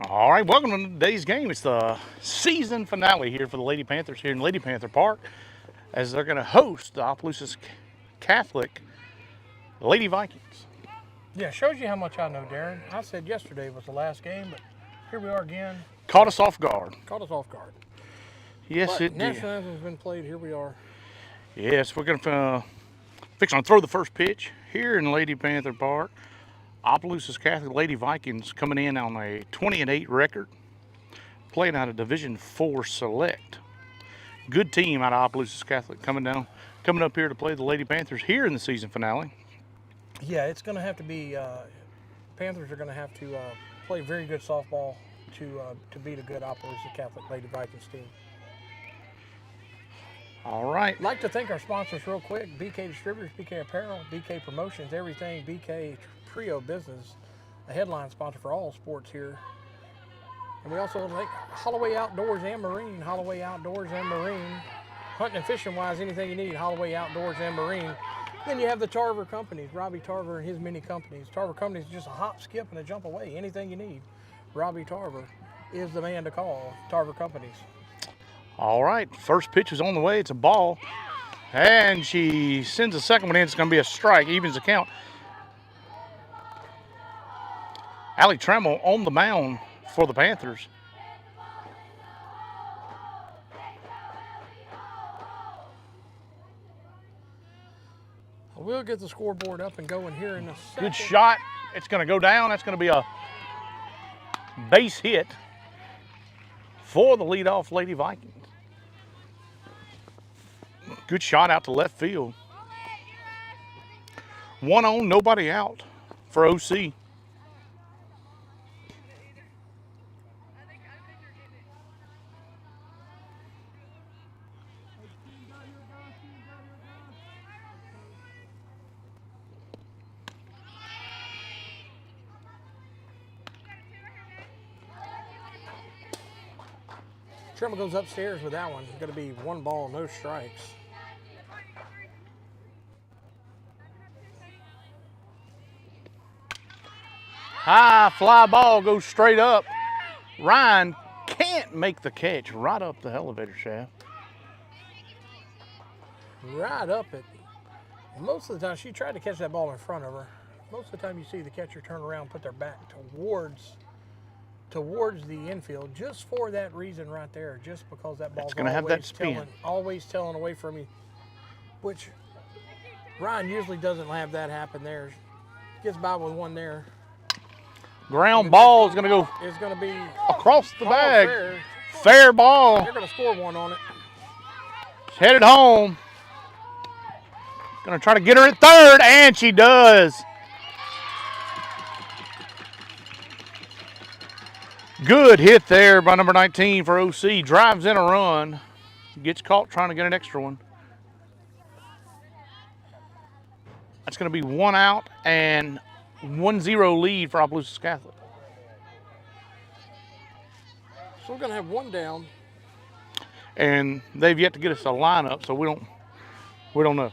All right, welcome to today's game. It's the season finale here for the Lady Panthers here in Lady Panther Park, as they're going to host the Opelousas Catholic Lady Vikings. Yeah, shows you how much I know, Darren. I said yesterday was the last game, but here we are again. Caught us off guard. Caught us off guard. Yes, but it did. National Anthem's been played. Here we are. Yes, we're going to throw the first pitch here in Lady Panther Park. Opelousas Catholic Lady Vikings coming in on a 20-8 record, playing out of Division 4 Select. Good team out of Opelousas Catholic coming up here to play the Lady Panthers here in the season finale. Yeah, it's going to have to be. Panthers are going to have to play very good softball to beat a good Opelousas Catholic Lady Vikings team. All right. I'd like to thank our sponsors real quick: BK Distributors, BK Apparel, BK Promotions, everything BK Trio Business, a headline sponsor for all sports here. And we also like Holloway Outdoors and Marine. Holloway Outdoors and Marine. Hunting and fishing wise, anything you need, Holloway Outdoors and Marine. Then you have the Tarver Companies, Robbie Tarver and his many companies. Tarver Companies is just a hop, skip, and a jump away. Anything you need, Robbie Tarver is the man to call. Tarver Companies. All right, first pitch is on the way. It's a ball. And she sends the second one in. It's going to be a strike, evens the count. Allie Trammell on the mound for the Panthers. We'll get the scoreboard up and going here in a second. Good shot. It's going to go down. That's going to be a base hit for the leadoff Lady Vikings. Good shot out to left field. One on, nobody out for OC. Trammell goes upstairs with that one. It's going to be 1 ball, no strikes. High fly ball goes straight up. Ryan can't make the catch right up the elevator shaft. Right up it. Most of the time, she tried to catch that ball in front of her. Most of the time you see the catcher turn around, put their back towards the infield, just for that reason right there, just because that ball's going to have that spin. Always telling away from me, which Ryan usually doesn't have that happen there. Gets by with one there. Ground ball is going to go. It's going to be across the bag. Fair ball. They're going to score one on it. It's headed home. Going to try to get her at third, and she does. Good hit there by number 19 for OC. Drives in a run. Gets caught trying to get an extra one. That's going to be 1 out and 1-0 lead for Opelousas Catholic. So we're going to have 1 down. And they've yet to get us a lineup, so we don't know.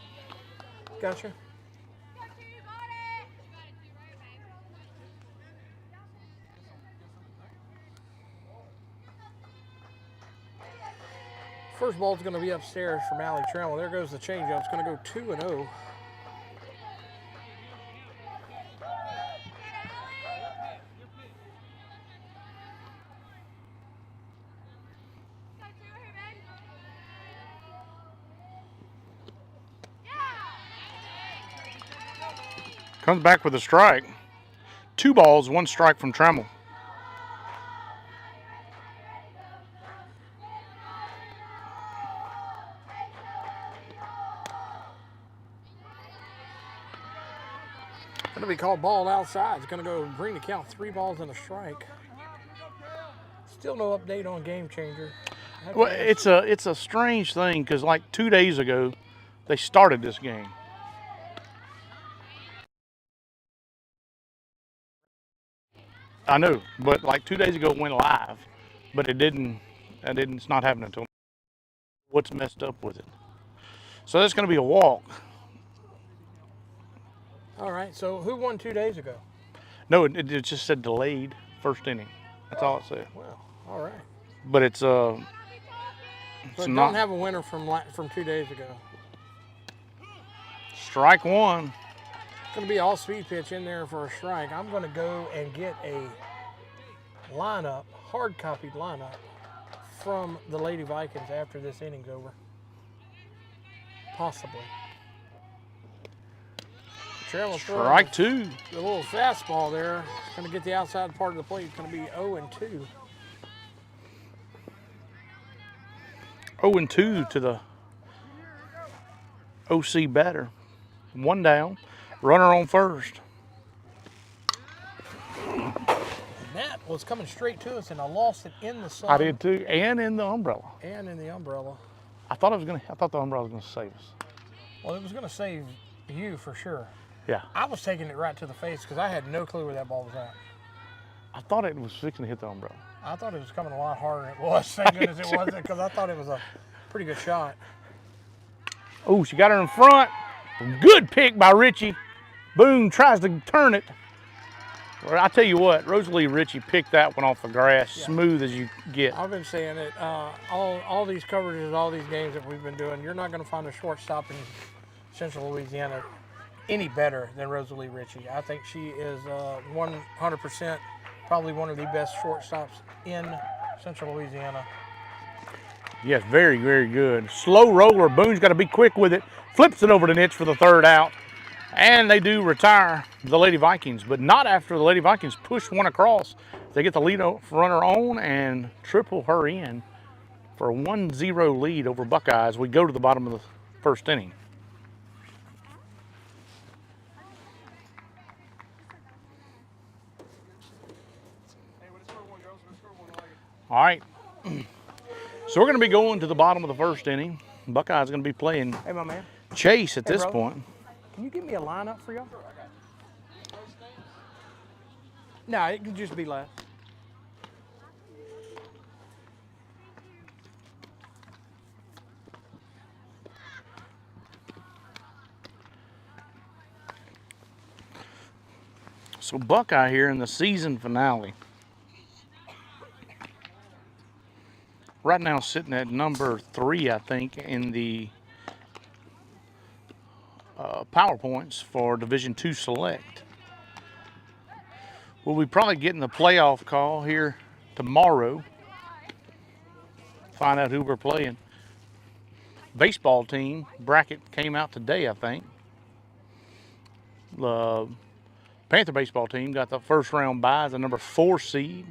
Gotcha. First ball's going to be upstairs from Allie Trammell. There goes the changeup. It's going to go 2-0. Comes back with a strike. 2 balls, 1 strike from Trammell. Going to be called ball outside. It's going to go bring the count 3 balls and a strike. Still no update on game changer. Well, it's a strange thing because like 2 days ago, they started this game. I know, but like 2 days ago it went live, but it's not happening until what's messed up with it. So that's going to be a walk. All right, so who won 2 days ago? No, it just said delayed first inning. That's all it said. Well, all right. But it's So it's it not. don't have a winner from 2 days ago. Strike one. It's going to be all speed pitch in there for a strike. I'm going to go and get a lineup, hard copied lineup from the Lady Vikings after this inning's over. Possibly. Travis Strike two. The little fastball there. It's going to get the outside part of the plate. It's going to be 0-2. 0-2 to the OC batter. One down. Runner on first. And that was coming straight to us, and I lost it in the sun. I did too, and in the umbrella. And in the umbrella. I thought the umbrella was gonna save us. Well, it was going to save you for sure. Yeah. I was taking it right to the face because I had no clue where that ball was at. I thought it was fixing to hit the umbrella. I thought it was coming a lot harder than it was. Thank goodness it wasn't, because I thought it was a pretty good shot. Oh, she got her in front. Good pick by Richie. Boone tries to turn it. Well, I tell you what, Rosalie Richie picked that one off the grass, smooth as you get. I've been saying it. All these coverages, all these games that we've been doing, you're not going to find a shortstop in Central Louisiana any better than Rosalie Richie. I think she is 100% probably one of the best shortstops in Central Louisiana. Yes, very, very good. Slow roller. Boone's got to be quick with it. Flips it over the niche for the third out. And they do retire the Lady Vikings, but not after the Lady Vikings push one across. They get the lead runner on and triple her in for a 1-0 lead over Buckeyes. We go to the bottom of the first inning. All right. So we're going to be going to the bottom of the first inning. Buckeyes going to be playing Hey, my man. chase at this bro. point. Can you give me a lineup for y'all? No, it can just be left. So Buckeye here in the season finale. Right now sitting at number 3, I think, in the PowerPoints for Division II Select. We'll be probably getting the playoff call here tomorrow. Find out who we're playing. Baseball team bracket came out today, I think. The Panther baseball team got the first round bye as a number 4 seed.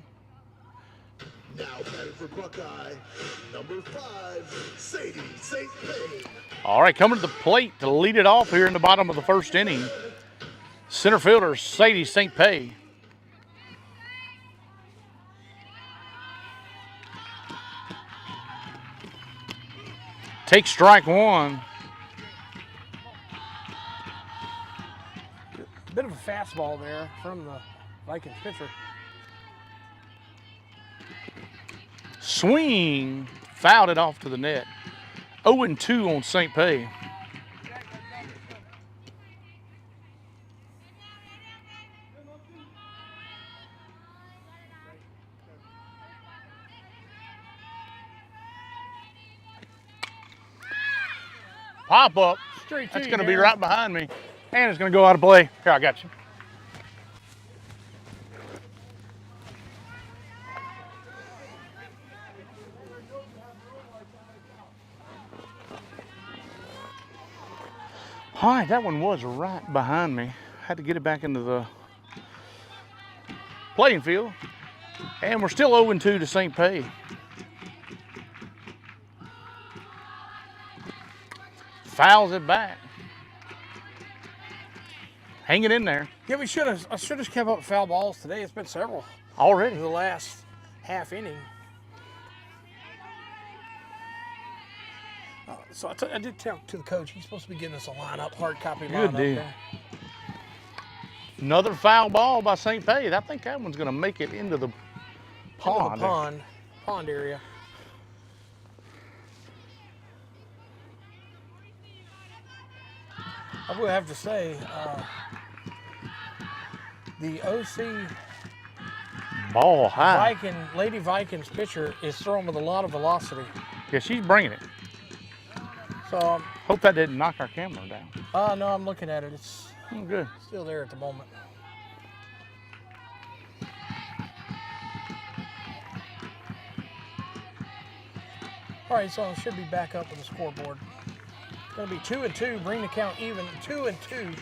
Now batting for Buckeye, number 5, Sadie St. Payne. All right, coming to the plate to lead it off here in the bottom of the first inning. Center fielder Sadie St. Pay. Takes strike one. Bit of a fastball there from the Vikings pitcher. Swing, fouled it off to the net. 0-2 on St. Pay. Pop up. Straight to That's you, going to be Darren. right behind me. And it's going to go out of play. Here, I got you. All right, that one was right behind me. Had to get it back into the playing field. And we're still 0-2 to St. Pay. Fouls it back. Hang it in there. Yeah, I should have kept up foul balls today. It's been several Already. in the last half inning. So I did tell to the coach he's supposed to be getting us a lineup, hard copy lineup. Good deal. There. Another foul ball by St. Pay. I think that one's going to make it into the pond. Into the pond area. I will have to say, the OC ball high. Lady Vikings pitcher is throwing with a lot of velocity. Yeah, she's bringing it. So, hope that didn't knock our camera down. no, I'm looking at it. It's good. Still there at the moment. All right, so it should be back up with the scoreboard. It's going to be 2-2, bring the count even, 2-2.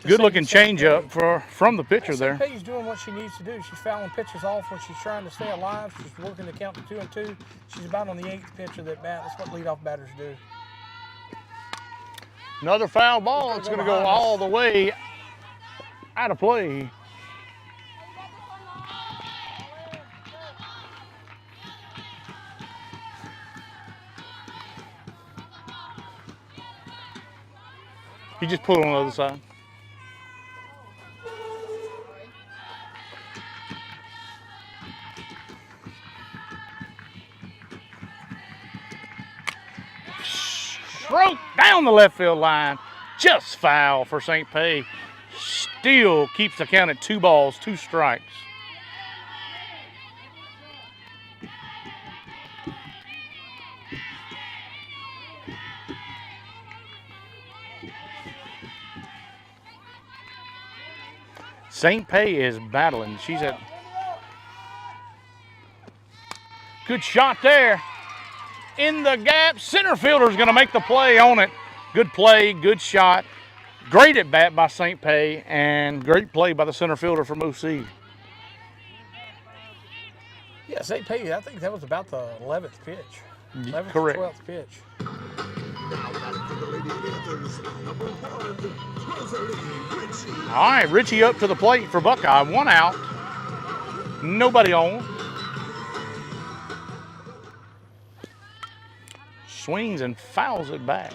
Good looking change up from the pitcher there. Pay's doing what she needs to do. She's fouling pitches off when she's trying to stay alive. She's working the count to 2-2. She's about on the 8th pitch of that bat. That's what leadoff batters do. Another foul ball. It's going to go all the way out of play. You just pull it on the other side. Stroke down the left field line. Just foul for St. Pay. Still keeps the count at 2 balls, 2 strikes. St. Pay is battling. She's at good shot there. In the gap, center fielder's going to make the play on it. Good play, good shot. Great at bat by St. Pay, and great play by the center fielder from OC. Yeah, St. Pay, I think that was about the 11th pitch. 11th Correct. to 12th pitch. Now back to the Lady Panthers. Number 1, Rosalie Ritchie. All right, Ritchie up to the plate for Buckeye. 1 out. Nobody on. Swings and fouls it back.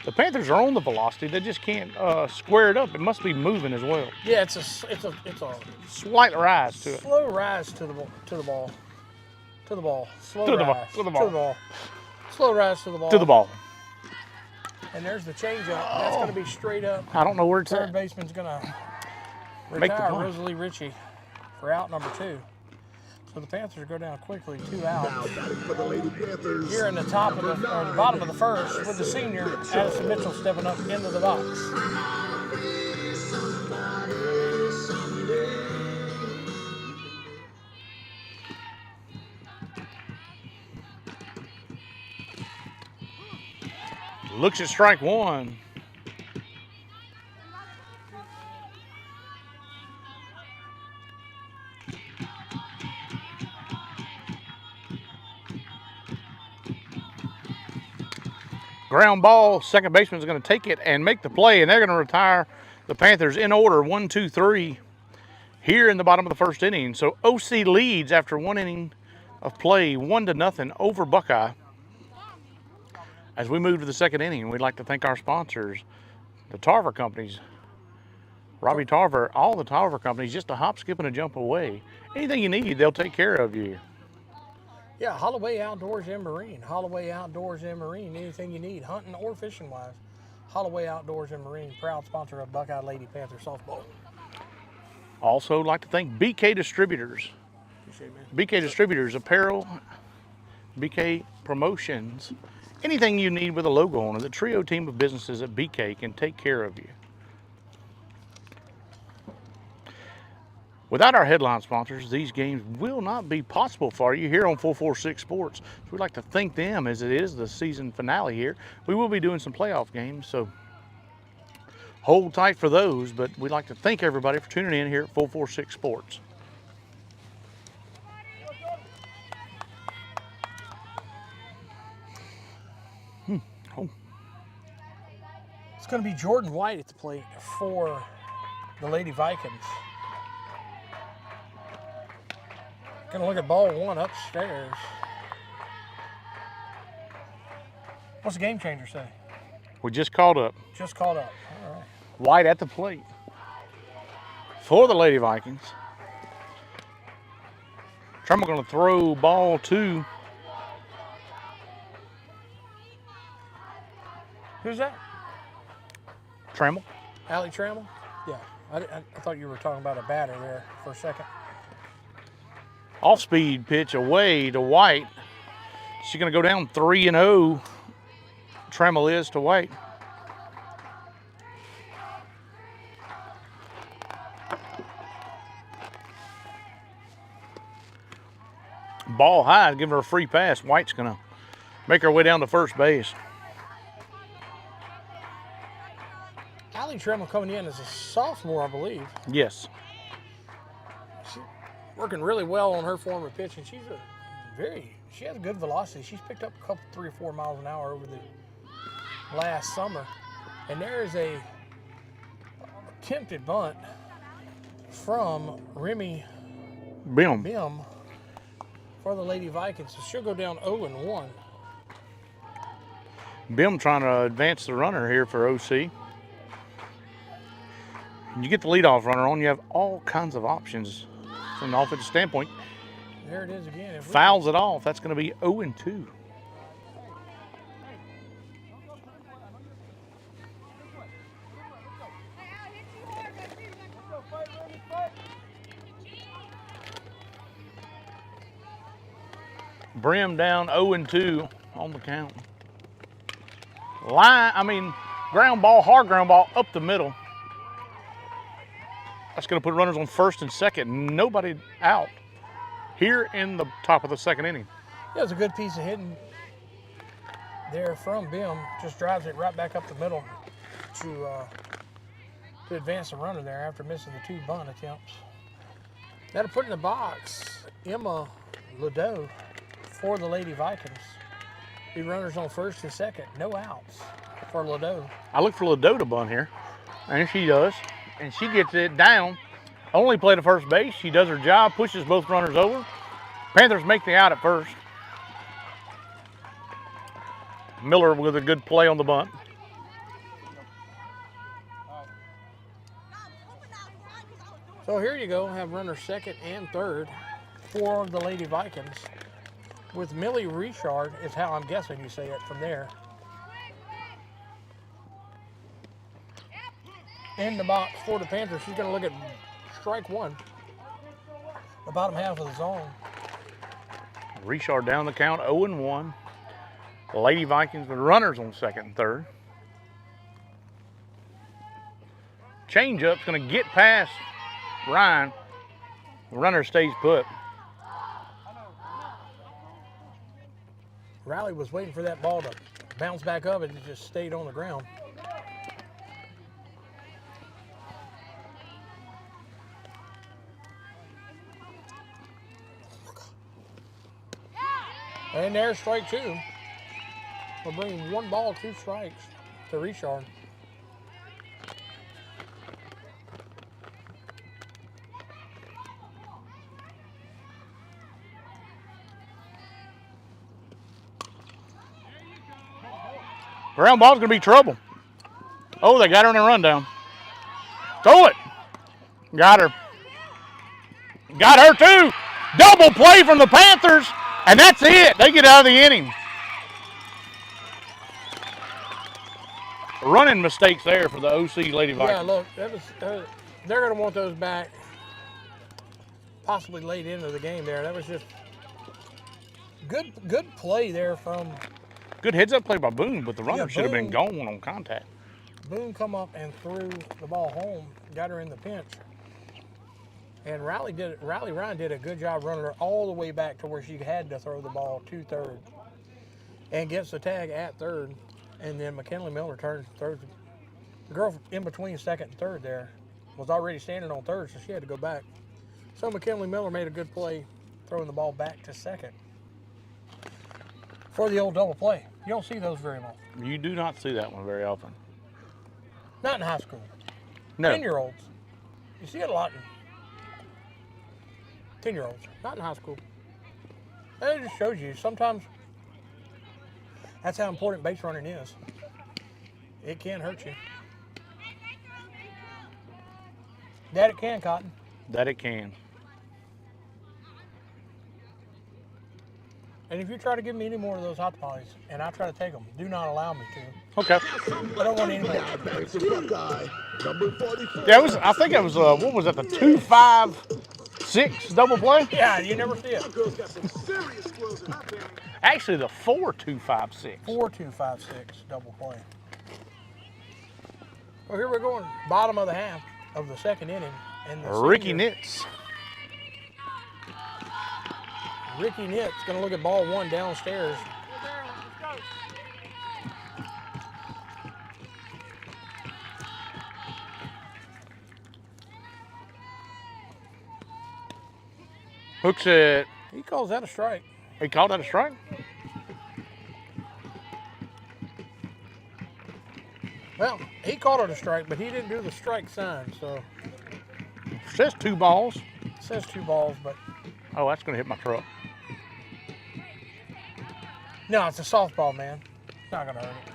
The Panthers are on the velocity. They just can't square it up. It must be moving as well. Yeah, it's a Slight rise to it. slow rise to the ball. Slow To the ball, rise to the ball. Slow rise to the ball. To the ball. And there's the changeup. That's going to be straight up. I don't know where it's Third at. baseman's going to Make the retire play. Rosalie Ritchie for out number 2. So the Panthers go down quickly, 2 Now out. batting for the Lady Panthers. Here in the top of the bottom of the first, with the senior Addison Mitchell stepping up into the box. Looks at strike 1. Ground ball, second baseman is going to take it and make the play, and they're going to retire the Panthers in order, 1, 2, 3, here in the bottom of the first inning. So OC leads after 1 inning of play, 1-0 over Buckeye. As we move to the second inning, we'd like to thank our sponsors, the Tarver companies, Robbie Tarver, all the Tarver companies, just a hop, skip, and a jump away. Anything you need, they'll take care of you. Yeah, Holloway Outdoors and Marine. Holloway Outdoors and Marine. Anything you need, hunting or fishing wise. Holloway Outdoors and Marine, proud sponsor of Buckeye Lady Panther softball. Also, like to thank BK Distributors. Appreciate it, man. BK Distributors, apparel, BK Promotions. Anything you need with a logo on it, the trio team of businesses at BK can take care of you. Without our headline sponsors, these games will not be possible for you here on 446 Sports. So we'd like to thank them as it is the season finale here. We will be doing some playoff games, so hold tight for those. But we'd like to thank everybody for tuning in here at 446 Sports. It's going to be Jordan White at the plate for the Lady Vikings. Going to look at ball 1 upstairs. What's the game changer say? We just called up. Just called up. All right. White at the plate for the Lady Vikings. Trumbull going to throw ball 2. Who's that? Trammell. Allie Trammell? Yeah. I thought you were talking about a batter there for a second. Off-speed pitch away to White. She's going to go down 3-0. Trammell is to White. Ball high, give her a free pass. White's going to make her way down to first base. Allie Trammell coming in as a sophomore, I believe. Yes. She's working really well on her form of pitching. She has good velocity. She's picked up a couple, 3 or 4 miles an hour over the last summer. And there is a attempted bunt from Remy Bim. Bim for the Lady Vikings. So she'll go down 0-1. Bim trying to advance the runner here for OC. When you get the leadoff runner on, you have all kinds of options from the offensive standpoint. There it is again. Fouls it off. That's going to be 0-2. Brim down 0-2 on the count. Ground ball, hard ground ball up the middle. That's going to put runners on first and second. Nobody out here in the top of the second inning. Yeah, it's a good piece of hitting there from Bim. Just drives it right back up the middle to advance the runner there after missing the 2 bunt attempts. That'll put in the box Emma Ladeau for the Lady Vikings. Be runners on first and second. No outs for Ladeau. I look for Ladeau to bunt here, and she does. And she gets it down. Only play to first base. She does her job, pushes both runners over. Panthers make the out at first. Miller with a good play on the bunt. So here you go, have runners second and third for the Lady Vikings. With Millie Richard is how I'm guessing you say it from there. In the box for the Panthers, she's going to look at strike 1. The bottom half of the zone. Richard down the count, 0-1. The Lady Vikings with runners on second and third. Changeup's going to get past Ryan. The runner stays put. Riley was waiting for that ball to bounce back up and it just stayed on the ground. And there's strike 2. We're bringing 1 ball, 2 strikes to Richard. Ground ball's going to be trouble. Oh, they got her in a rundown. Throw it. Got her. Got her too. Double play from the Panthers, and that's it. They get out of the inning. Running mistakes there for the OC Lady Vikings. Yeah, look, they're going to want those back possibly late into the game there. That was just good play there from... Good heads-up play by Boone, but the runner should have been gone on contact. Boone come up and threw the ball home, got her in the pinch. And Riley Ryan did a good job running her all the way back to where she had to throw the ball to third. And gets the tag at third. And then McKinley Miller turns third. The girl in between second and third there was already standing on third, so she had to go back. So McKinley Miller made a good play throwing the ball back to second for the old double play. You don't see those very often. You do not see that one very often. Not in high school. No. 10-year-olds. You see it a lot in 10-year-olds, not in high school. And it just shows you sometimes that's how important base running is. It can hurt you. That it can, Cotton. That it can. And if you try to give me any more of those hot tamales, and I try to take them, do not allow me to. Okay. I don't want any more. Buckeye, number 44. Yeah, I think it was, what was that, the 2-5 2-5-6 double play? Yeah, you never see it. Buckos got some serious closing up there. Actually, the 4-2-5-6. 4-2-5-6 double play. Well, here we're going bottom of the half of the second inning. And the Ricky senior, Nitz. Ricky Nitz going to look at ball one downstairs. Hooks it. He calls that a strike. He called that a strike? Well, he called it a strike, but he didn't do the strike sign, so Says 2 balls. it says 2 balls, but Oh, that's going to hit my truck. no, it's a softball, man. It's not going to hurt it.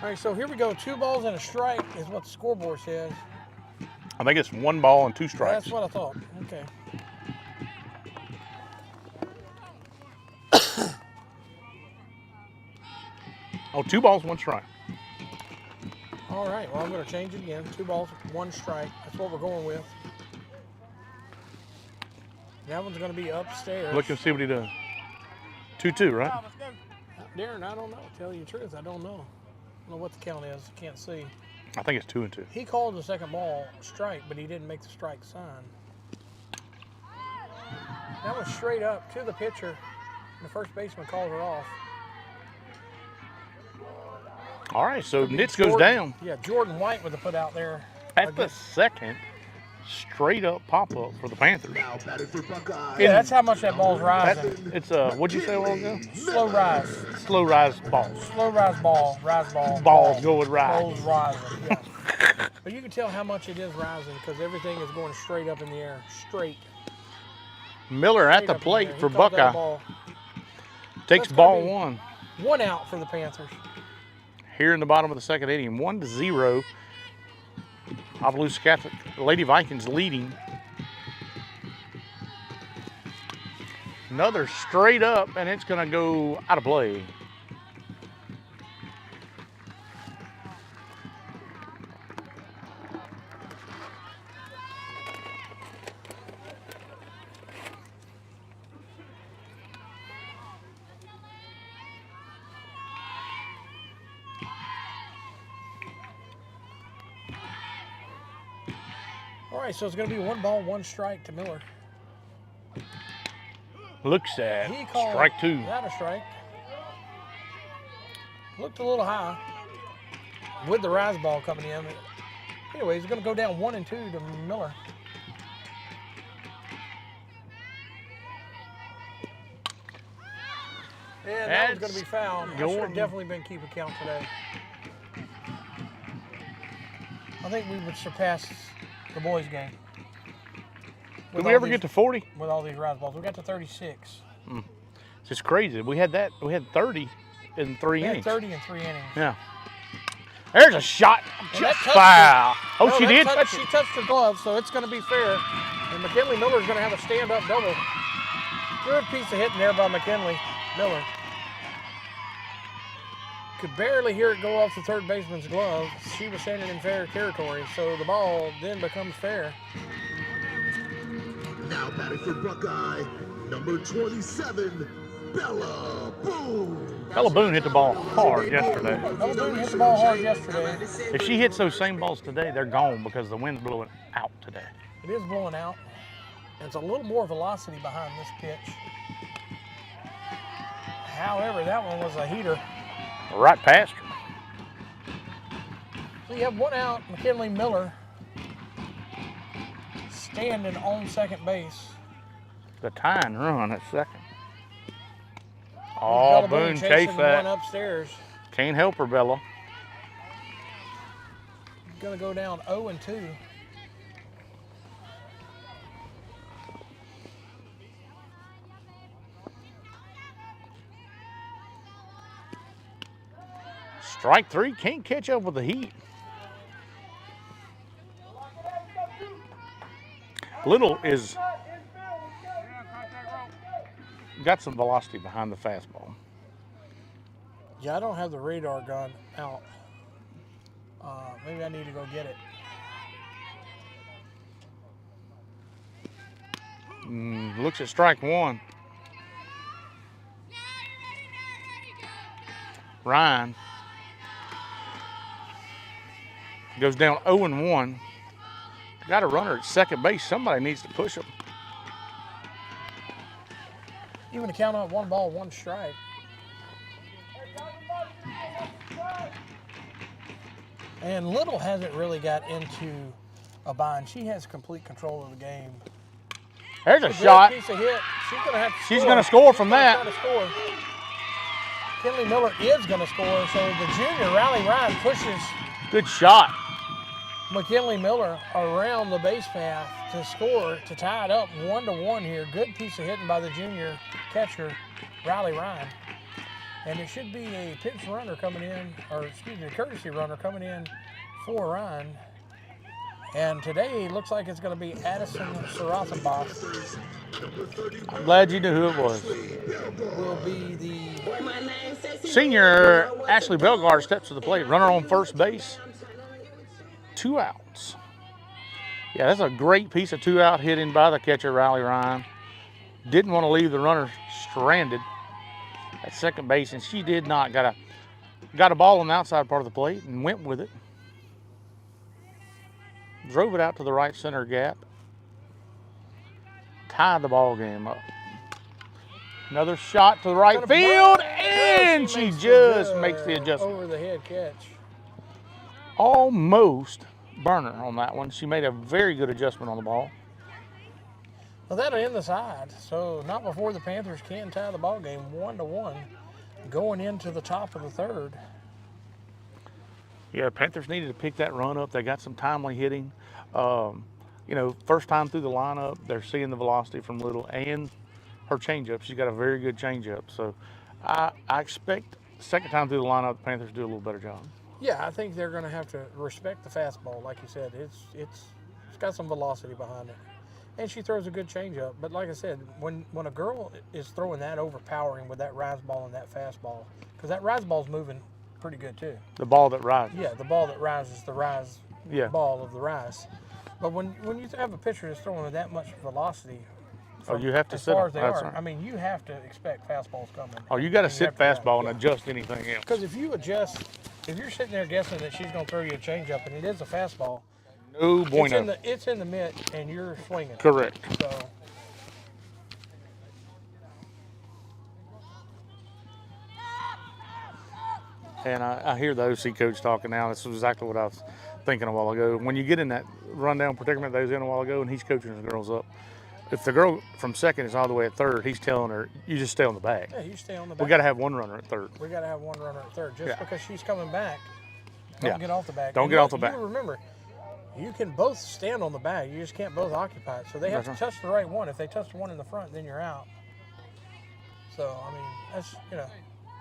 All right, so here we go. 2 balls and a strike is what the scoreboard says. I think it's 1 ball and 2 strikes. That's what I thought. Okay. Oh, 2 balls, 1 strike. All right, well, I'm going to change it again. 2 balls, 1 strike. That's what we're going with. That one's going to be upstairs. Look and see what he does. 2-2, right? Darren, I don't know. Tell you the truth, I don't know. I don't know what the count is. Can't see. I think it's 2-2. He called the second ball strike, but he didn't make the strike sign. That was straight up to the pitcher. The first baseman called her off. All right, so Nitz Jordan- goes down. Yeah, Jordan White with the put out there. At the second straight up pop-up for the Panthers. Now batting for Buckeye. Yeah, that's how much that ball's That, rising. it's a, what'd you say a while ago? Slow rise. Slow rise balls. Slow rise ball. Rise ball. Balls go with rise. Balls rising, yes. But you can tell how much it is rising because everything is going straight up in the air. Straight. Miller at Straight the up in plate air. He for called that Buckeye. ball. Takes That's ball gonna be- 1. 1 out for the Panthers. Here in the bottom of the second inning, 1-0. Opelousas Catholic Lady Vikings leading. Another straight up, and it's going to go out of play. All right, so it's going to be 1 ball, 1 strike to Miller. Looks at He called strike 2. that a strike. Looked a little high with the rise ball coming in. Anyway, he's going to go down 1 and 2 to Miller. And that one's going to be fouled. I should have going- definitely been keeping count today. I think we would surpass the boys' game. Did we ever get to 40? With all these rise balls? We got to 36. It's just crazy. We had 30 in 3 We had innings. 30 in 3 innings. Yeah. There's a shot. And that Just touched foul. Oh, No, she that did touch- touch She it. touched her glove, so it's going to be fair. And McKinley Miller's going to have a stand-up double. Good piece of hitting there by McKinley Miller. Could barely hear it go off the third baseman's glove. She was standing in fair territory, so the ball then becomes fair. Now batting for Buckeye, number 27, Bella Boone. Bella Boone hit the ball hard yesterday. Bella Boone hit the ball hard yesterday. If she hits those same balls today, they're gone because the wind's blowing out today. It is blowing out. There's a little more velocity behind this pitch. However, that one was a heater. Right past her. So you have 1 out, McKinley Miller standing on second base. The tying run at second. Bella Oh, Boone chasing chased one that. upstairs. Can't help her, Bella. Gonna go down 0 and 2. Strike 3, can't catch up with the heat. Little is got some velocity behind the fastball. Yeah, I don't have the radar gun out. Maybe I need to go get it. Looks at strike one. Ryan goes down 0-1. Got a runner at second base. Somebody needs to push him. Even to count on 1 ball, 1 strike. And Little hasn't really got into a bind. She has complete control of the game. There's a shot. Piece of hit. She's going to have to score. She's going to score from that. Try to score. Kinley Miller is going to score, so the junior, Riley Ryan, pushes Good shot. McKinley Miller around the base path to score, to tie it up 1-1 here. Good piece of hitting by the junior catcher, Riley Ryan. And it should be a pinch runner coming in, or excuse me, a courtesy runner coming in for Ryan. And today it looks like it's going to be Addison Sarathenbach. I'm glad you knew who it was. Will be the Senior Ashley Belgard steps to the plate. Runner on first base. 2 outs. Yeah, that's a great piece of 2-out hitting by the catcher, Riley Ryan. Didn't want to leave the runner stranded at second base, and she did not. Got a ball on the outside part of the plate and went with it. Drove it out to the right center gap. Tied the ball game up. Another shot to the right field, and she just makes the adjustment. Over the head catch. Almost burner on that one. She made a very good adjustment on the ball. Well, that'll end the side. So not before the Panthers can tie the ball game 1-1 going into the top of the third. Yeah, Panthers needed to pick that run up. They got some timely hitting. You know, first time through the lineup, they're seeing the velocity from Little and her changeup. She's got a very good changeup. So I expect second time through the lineup, the Panthers do a little better job. Yeah, I think they're going to have to respect the fastball, like you said. It's got some velocity behind it, and she throws a good changeup. But like I said, when a girl is throwing that overpowering with that rise ball and that fastball, because that rise ball's moving pretty good too. The ball that rises. Yeah, the ball that rises, the rise Yeah. ball of the rise. But when you have a pitcher that's throwing with that much velocity, Oh, you have to as sit far them. as they That's are, right. I mean, you have to expect fastballs coming. Oh, you got to And sit have to react, fastball and yeah. adjust anything else. Because if you adjust, if you're sitting there guessing that she's going to throw you a changeup and it is a fastball, No bueno. it's in the mitt and you're swinging. Correct. So And I hear the OC coach talking now. This is exactly what I was thinking a while ago. When you get in that rundown predicament that he was in a while ago and he's coaching the girls up, if the girl from second is all the way at third, he's telling her, you just stay on the back. yeah, you stay on the back. We got to have one runner at third. We got to have one runner at third. Just Yeah. because she's coming back, don't Yeah. get off the back. Don't And get off the back. You remember, you can both stand on the back. You just can't both occupy it. So they have That's to touch the right one. If they touch the one in the front, then you're out. So, I mean, that's,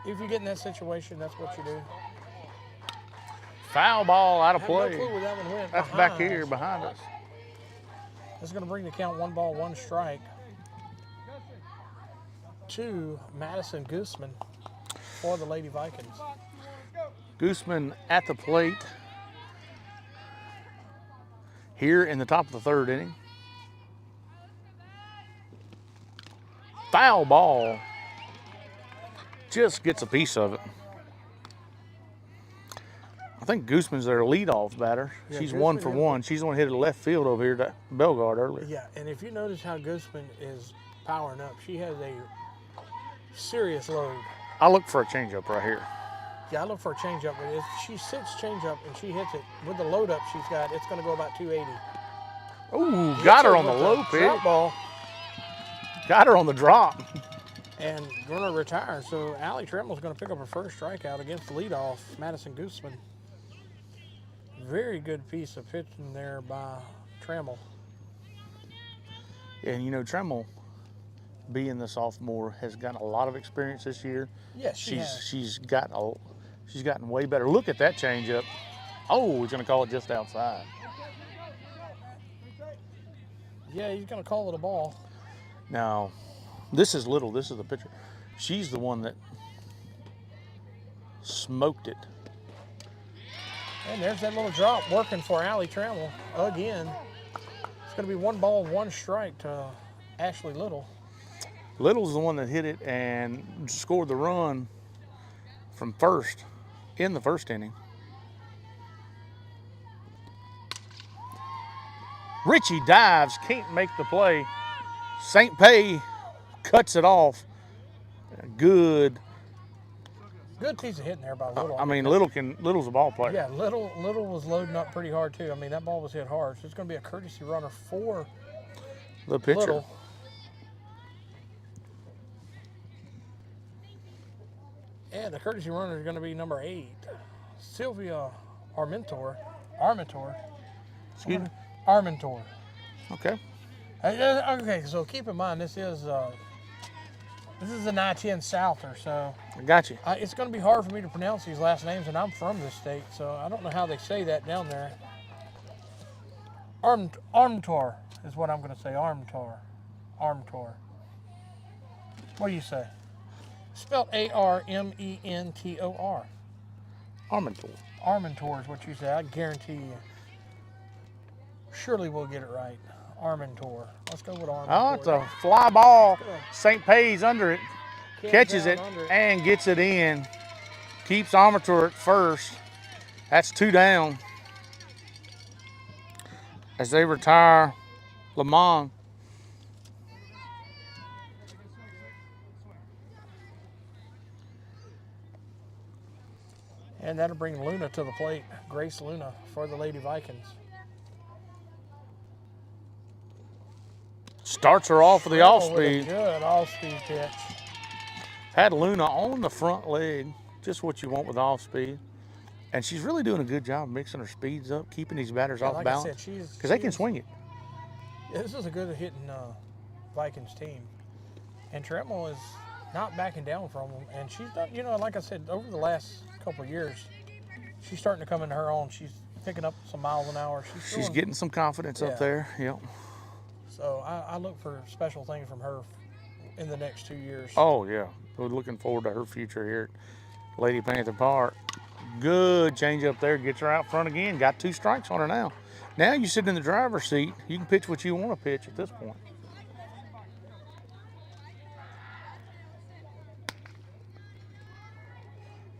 if you get in that situation, that's what you do. Foul ball out of I have no play. clue where that one went. That's back here behind us. That's going to bring the count 1 ball, 1 strike to Madison Gooseman for the Lady Vikings. Gooseman at the plate here in the top of the third inning. Foul ball. Just gets a piece of it. I think Gooseman's their leadoff batter. Yeah, She's 1 for Gooseman is- 1. She's the one hit it left field over here to Belgard earlier. Yeah, and if you notice how Gooseman is powering up, she has a serious load. I look for a changeup right here. Yeah, I look for a changeup, but if she sits changeup and she hits it with the load up she's got, it's going to go about 280. Ooh, got her on the With low drop pitch. ball, Got her on the drop. and going to retire. So Allie Tremmel's going to pick up her first strikeout against the leadoff, Madison Gooseman. Very good piece of pitching there by Tremmel. And you know, Tremmel, being the sophomore, has gotten a lot of experience this year. Yes, she has. She's gotten way better. Look at that changeup. Oh, he's gonna call it just outside. Yeah, he's going to call it a ball. Now, this is Little. This is the pitcher. She's the one that smoked it. And there's that little drop working for Allie Trammell again. It's going to be 1 ball, 1 strike to Ashley Little. Little's the one that hit it and scored the run from first in the first inning. Richie dives, can't make the play. St. Pay cuts it off. Good. Good piece of hitting there by Little. I mean, Little's a ball player. Yeah, Little was loading up pretty hard too. I mean, that ball was hit hard. So it's going to be a courtesy runner for The pitcher. Little. And the courtesy runner is going to be number 8, Sylvia Armentor. Excuse me? Armentor. Okay. Okay, so keep in mind this is a 9-10 Souther, so I got you. it's going to be hard for me to pronounce these last names, and I'm from this state, so I don't know how they say that down there. Armentor is what I'm going to say. Armentor. What do you say? Spelled Armentor. Armentor. Armentor is what you say. I guarantee you. Surely we'll get it right. Armentor. Let's go with Armentor. Oh, it's a fly ball. St. Pay's under it, catches it, and gets it in. Keeps Armentor at first. That's 2 down. As they retire Lamont. And that'll bring Luna to the plate. Grace Luna for the Lady Vikings. Starts her off with the off-speed. Good off-speed pitch. Had Luna on the front leg, just what you want with off-speed. And she's really doing a good job mixing her speeds up, keeping these batters off like balance. I said, Because they can swing it. Yeah, this is a good hitting Vikings team. And Trammell is not backing down from them. And she's done, like I said, over the last couple of years, she's starting to come into her own. She's picking up some miles an hour. She's getting some confidence up there. Yep. So I look for special things from her in the next 2 years. Oh, yeah. We're looking forward to her future here at Lady Panther Park. Good change up there. Gets her out front again. Got 2 strikes on her now. Now you sit in the driver's seat. You can pitch what you want to pitch at this point.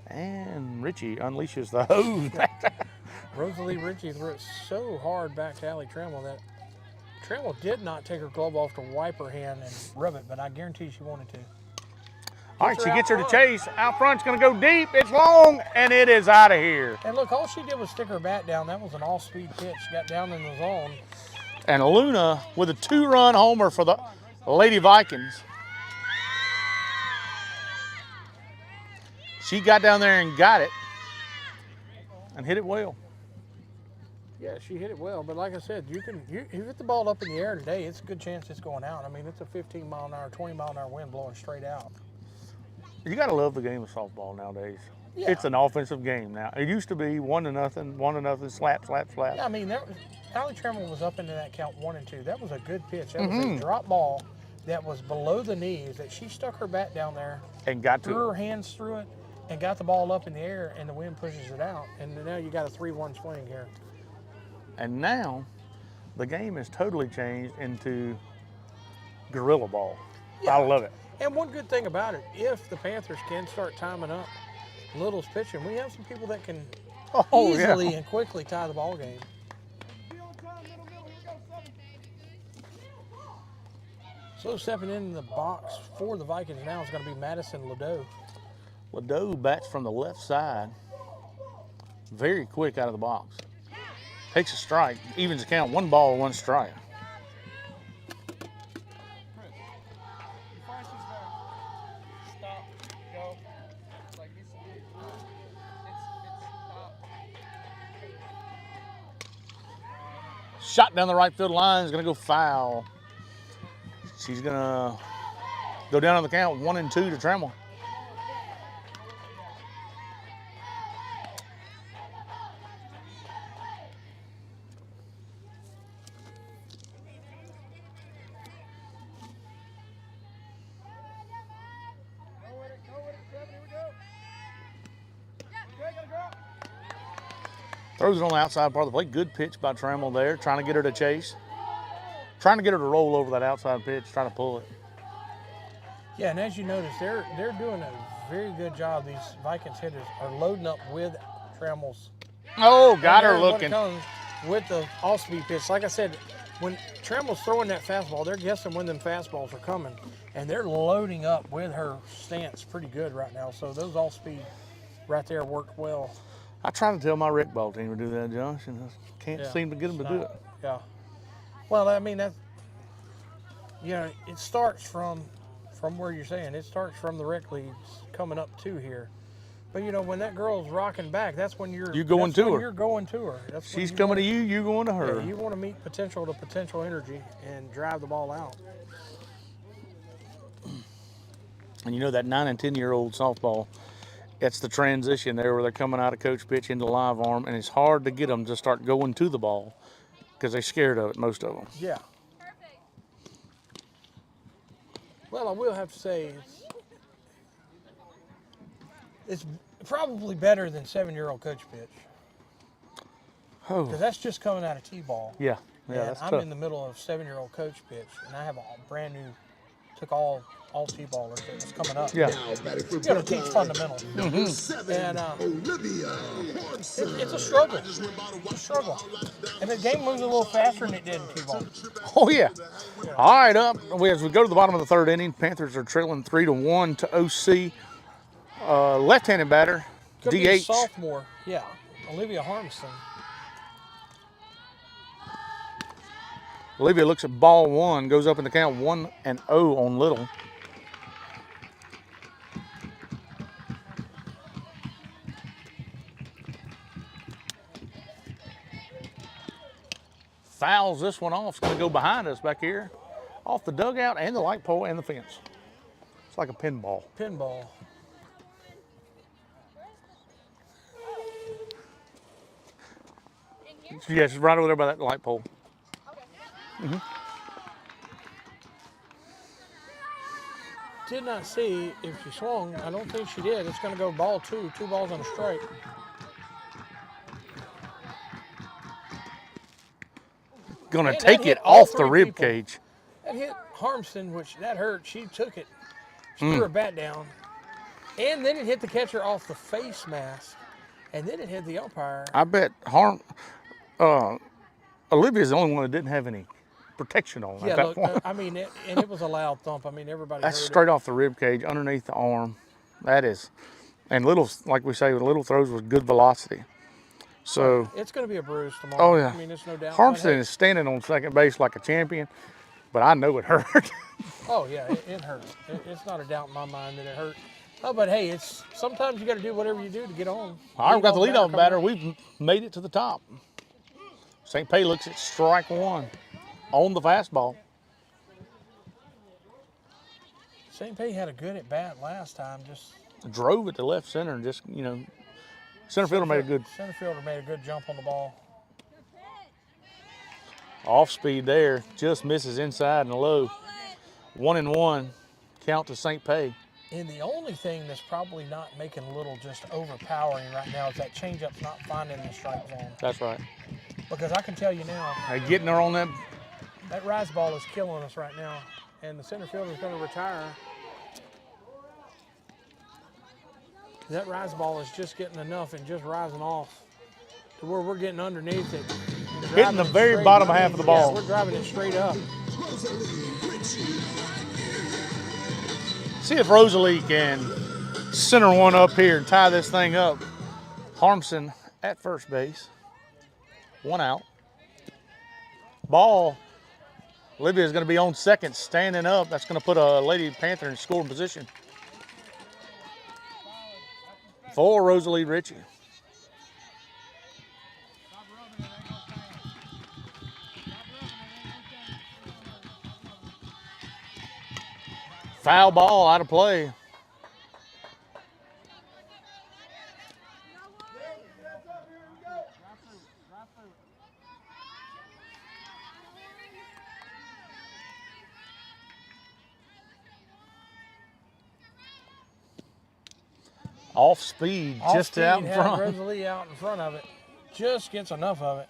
And Richie unleashes the hose back there. Rosalie Ritchie threw it so hard back to Allie Trammell that Trammell did not take her glove off to wipe her hand and rub it, but I guarantee she wanted to. All right, she gets her to chase. Out front's going to go deep. It's long, and it is out of here. And look, all she did was stick her bat down. That was an off-speed pitch. She got down in the zone. And Luna with a 2-run homer for the Lady Vikings. She got down there and got it and hit it well. Yeah, she hit it well, but like I said, you hit the ball up in the air today, it's a good chance it's going out. I mean, it's a 15-mile-an-hour, 20-mile-an-hour wind blowing straight out. You got to love the game of softball nowadays. Yeah. It's an offensive game now. It used to be 1-0, slap, slap, slap. Yeah, I mean, Allie Trammell was up into that count 1-2. That was a good pitch. That was a drop ball that was below the knees that she stuck her bat down there And got to threw her it. hands through it, and got the ball up in the air, and the wind pushes it out. And now you got a 3-1 swing here. And now the game has totally changed into gorilla ball. Yeah. I love it. And one good thing about it, if the Panthers can start timing up Little's pitching, we have some people that can easily and quickly tie the ball game. So stepping in the box for the Vikings now is going to be Madison Ladeau. Ladeau bats from the left side. Very quick out of the box. Takes a strike, evens the count, 1 ball, 1 strike. Shot down the right field line is going to go foul. She's going to go down on the count, 1-2 to Trammell. Throws it on the outside part of the plate. Good pitch by Trammell there, trying to get her to chase. Trying to get her to roll over that outside pitch, trying to pull it. Yeah, and as you notice, they're doing a very good job. These Vikings hitters are loading up with Trammell's. Oh, got her When looking. it comes with the off-speed pitch, like I said, when Trammell's throwing that fastball, they're guessing when them fastballs are coming, and they're loading up with her stance pretty good right now. So those off-speed right there worked well. I try to tell my rec ball team to do that, Josh, and I can't seem to get them to do it. Yeah. Well, I mean, that's, you know, it starts from where you're saying. It starts from the rec leagues coming up to here. But, you know, when that girl's rocking back, that's when you're going to her. You're going to her. That's She's coming to you, you going to her. Yeah, you want to meet potential to potential energy and drive the ball out. And you know that 9 and 10-year-old softball, it's the transition there where they're coming out of coach pitch into live arm, and it's hard to get them to start going to the ball because they're scared of it, most of them. Yeah. Well, I will have to say it's probably better than 7-year-old coach pitch. Oh. Because that's just coming out of T-ball. Yeah, And that's I'm tough. in the middle of 7-year-old coach pitch, and I have a brand new, took all T-ballers that was coming up. Yeah. Now batting for You got to teach Buckeye, fundamentals. number 7, And, Olivia Horton. It's a struggle. It's a struggle. And the game moves a little faster than it did in T-ball. Oh, yeah. All right, as we go to the bottom of the third inning, Panthers are trailing 3-1 to OC. Left-handed batter, Could be a DH. sophomore. Yeah, Olivia Harmson. Olivia looks at ball one, goes up in the count 1-0 on Little. Fouls this one off. It's going to go behind us back here, off the dugout and the light pole and the fence. It's like a pinball. Pinball. Yes, right over there by that light pole. Did not see if she swung. I don't think she did. It's going to go ball 2. 2 balls on a strike. Going to Man, take that it hit all off the 3 rib people. cage. That hit Harmson, which that hurt. She took it. She threw her bat down. And then it hit the catcher off the face mask. And then it hit the umpire. I bet Olivia's the only one that didn't have any protection on Yeah, at that look, point. I mean, it was a loud thump. I mean, everybody That's heard straight off the rib cage, underneath the arm. That is, and Little, like we say, Little throws with good velocity. So, It's going to be a bruise tomorrow. oh yeah, I mean, there's no doubt. But Harmson hey, is standing on second base like a champion, but I know it hurt. oh yeah, it hurt. It's not a doubt in my mind that it hurt. Oh, but hey, it's sometimes you got to do whatever you do to get on. I've got the leadoff coming batter. up. We've made it to the top. St. Pay looks at strike one on the fastball. St. Pay had a good at bat last time. Just Drove it to left center and just, center fielder made a good center fielder made a good jump on the ball. off speed there. Just misses inside and low. 1-1 count to St. Pay. And the only thing that's probably not making Little just overpowering right now is that changeup's not finding the strike zone. That's right. Because I can tell you now, Hey, getting her on that. that rise ball is killing us right now. And the center fielder's going to retire. That rise ball is just getting enough and just rising off to where we're getting underneath it. and Hitting driving the it very straight. bottom half of the ball. Yeah, we're driving it straight up. See if Rosalie can center one up here and tie this thing up. Harmson at first base. 1 out. Ball. Olivia's going to be on second, standing up. That's going to put a Lady Panther in scoring position for Rosalie Ritchie. Foul ball out of play. Off speed, Off just speed, out in had front. Rosalie out in front of it. Just gets enough of it.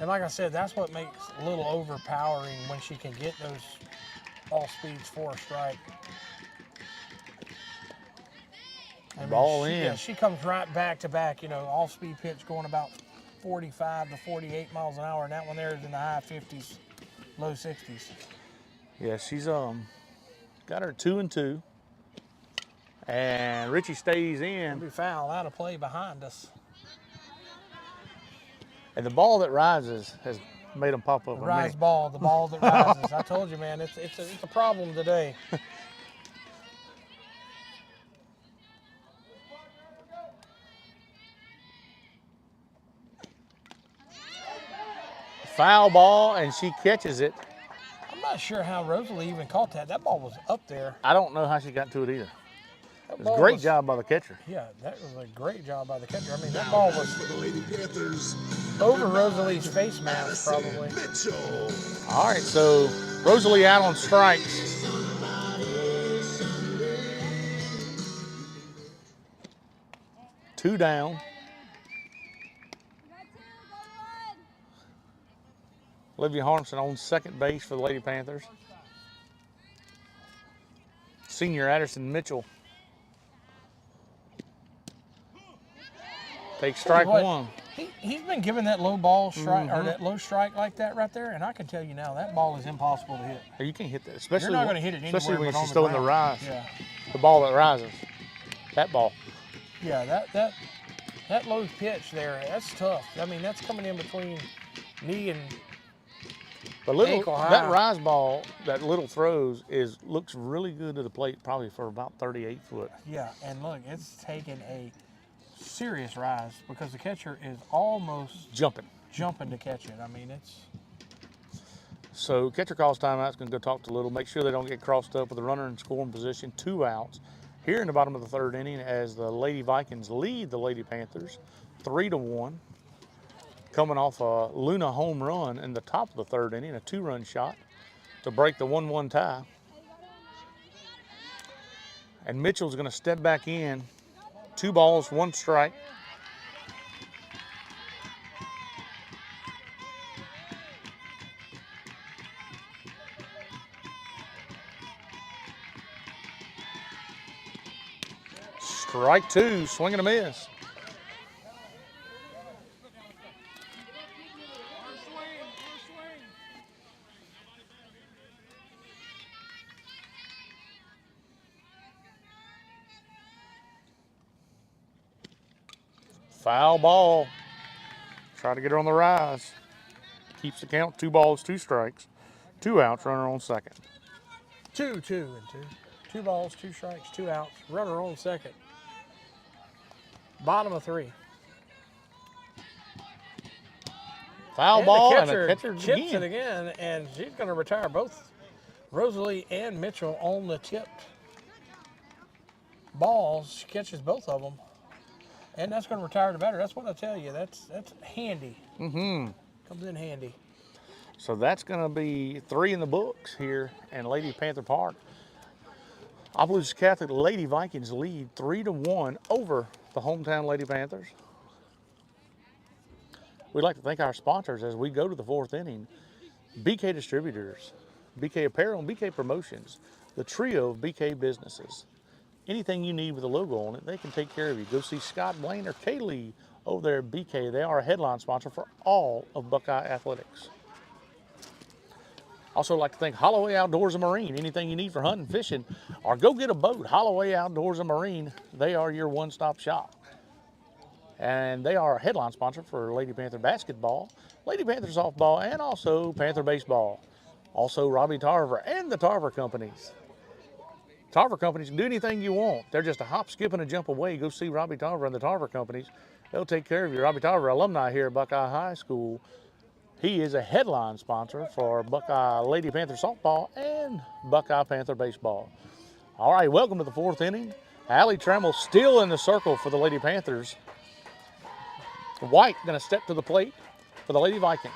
And like I said, that's what makes a little overpowering when she can get those all speeds for a strike. I mean, Ball she, in. Yeah, she comes right back to back, off speed pitch going about 45 to 48 miles an hour. And that one there is in the high 50s, low 60s. Yeah, she's got her 2-2. And Richie stays in. Be foul out of play behind us. And the ball that rises has made them pop up. The rise ball, the ball that rises. I told you, man, it's a problem today. Foul ball, and she catches it. I'm not sure how Rosalie even caught that. That ball was up there. I don't know how she got to it either. That It was a great job by the catcher. Yeah, that was a great job by the catcher. I mean, that ball was For the Lady Panthers, over Rosalie's face mask, probably. Mitchell. All right, so Rosalie out on strikes. Two down. Olivia Harmson on second base for the Lady Panthers. Senior Addison Mitchell takes strike one. He's been given that low ball strike or that low strike like that right there, and I can tell you now that ball is impossible to hit. You can't hit that, especially You're not going to hit it anywhere especially when but on she's the throwing the ground. rise. Yeah, The ball that rises. That ball. yeah, that low pitch there, that's tough. I mean, that's coming in between knee and But little ankle high. that rise ball, that little throws looks really good to the plate, probably for about 38 foot. yeah. And look, it's taken a serious rise because the catcher is almost Jumping. jumping to catch it. I mean, it's So catcher calls timeout. Going to go talk to Little. Make sure they don't get crossed up with a runner in scoring position. 2 outs. Here in the bottom of the third inning, as the Lady Vikings lead the Lady Panthers 3-1. Coming off a Luna home run in the top of the third inning, a 2-run shot to break the 1-1 tie. And Mitchell's going to step back in. 2 balls, 1 strike. Strike 2, swing and a miss. Foul ball. Try to get her on the rise. Keeps the count, 2 balls, 2 strikes. 2 outs, runner on second. 2-2 and 2. 2 balls, 2 strikes, 2 outs. Runner on second. Bottom of 3. Foul And ball, the and the catcher chips again. it again, and she's going to retire both Rosalie and Mitchell on the tipped balls. She catches both of them, and that's going to retire the batter. That's what I tell you. That's handy. Mm-hmm. Comes in handy. So that's going to be 3 in the books here in Lady Panther Park. Opelousas Catholic Lady Vikings lead 3-1 over the hometown Lady Panthers. We'd like to thank our sponsors as we go to the 4th inning. BK Distributors, BK Apparel, and BK Promotions, the trio of BK businesses. Anything you need with a logo on it, they can take care of you. Go see Scott Blaine or Kaylee over there at BK. They are a headline sponsor for all of Buckeye Athletics. Also like to thank Holloway Outdoors and Marine. Anything you need for hunting, fishing, or go get a boat, Holloway Outdoors and Marine, they are your one-stop shop. And they are a headline sponsor for Lady Panther basketball, Lady Panther softball, and also Panther baseball. Also Robbie Tarver and the Tarver Companies. Tarver Companies can do anything you want. They're just a hop, skip, and a jump away. Go see Robbie Tarver and the Tarver Companies. They'll take care of you. Robbie Tarver, alumni here at Buckeye High School. He is a headline sponsor for Buckeye Lady Panther softball and Buckeye Panther baseball. All right, welcome to the 4th inning. Allie Trammell still in the circle for the Lady Panthers. White going to step to the plate for the Lady Vikings.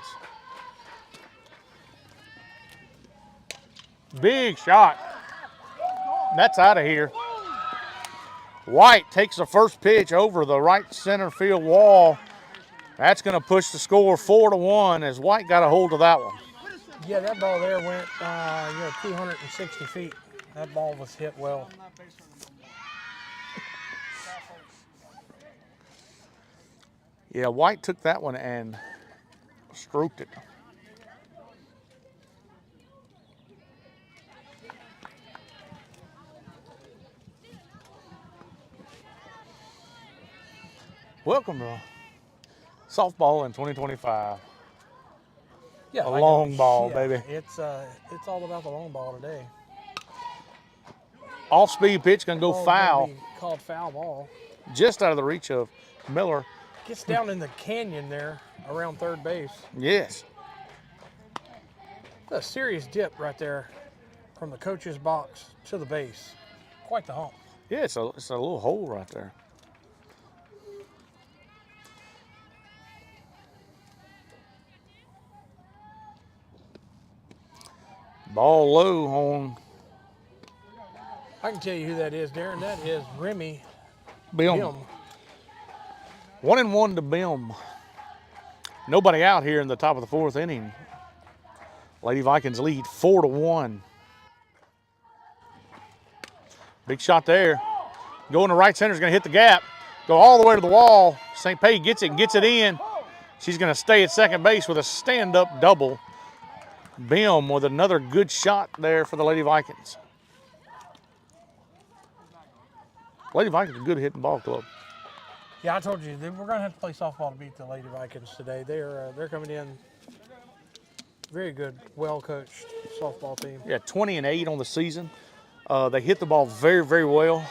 Big shot. That's out of here. White takes the first pitch over the right center field wall That's going to push the score 4-1 as White got a hold of that one. Yeah, that ball there went, 260 feet. That ball was hit well. Yeah, White took that one and stroked it. Welcome to softball in 2025. Yeah, A long ball, baby. It's all about the long ball today. Off-speed pitch going to go Ball's foul. gonna be called foul ball. Just out of the reach of Miller. Gets down in the canyon there around third base. Yes. A serious dip right there from the coach's box to the base. Quite the hump. Yeah, it's a little hole right there. Ball low on I can tell you who that is, Darren. That is Remy Bim. Bim. 1-1 to Bim. Nobody out here in the top of the fourth inning. Lady Vikings lead 4-1. Big shot there. Going to right center is going to hit the gap. Go all the way to the wall. St. Pei gets it and gets it in. She's going to stay at second base with a stand-up double. Bim with another good shot there for the Lady Vikings. Lady Vikings is a good hitting ball club. Yeah, I told you we're going to have to play softball to beat the Lady Vikings today. They're coming in very good, well-coached softball team. Yeah, 20-8 on the season. They hit the ball very, very well.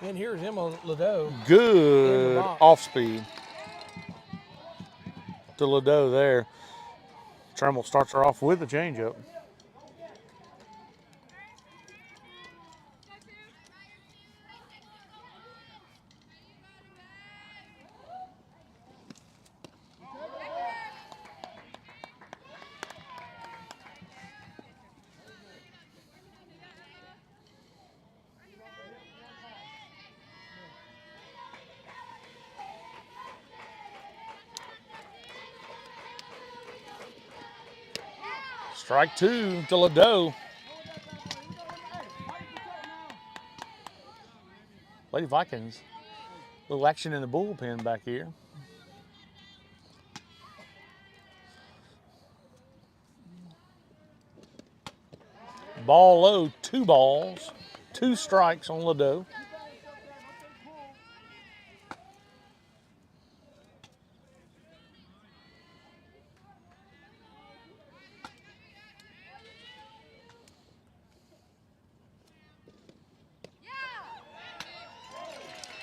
And here's Emma Ladeau. Good off speed to Ladeau there. Tremble starts her off with the changeup. Strike two to Ladeau. Lady Vikings, little action in the bullpen back here. Ball low, 2 balls, 2 strikes on Ladeau.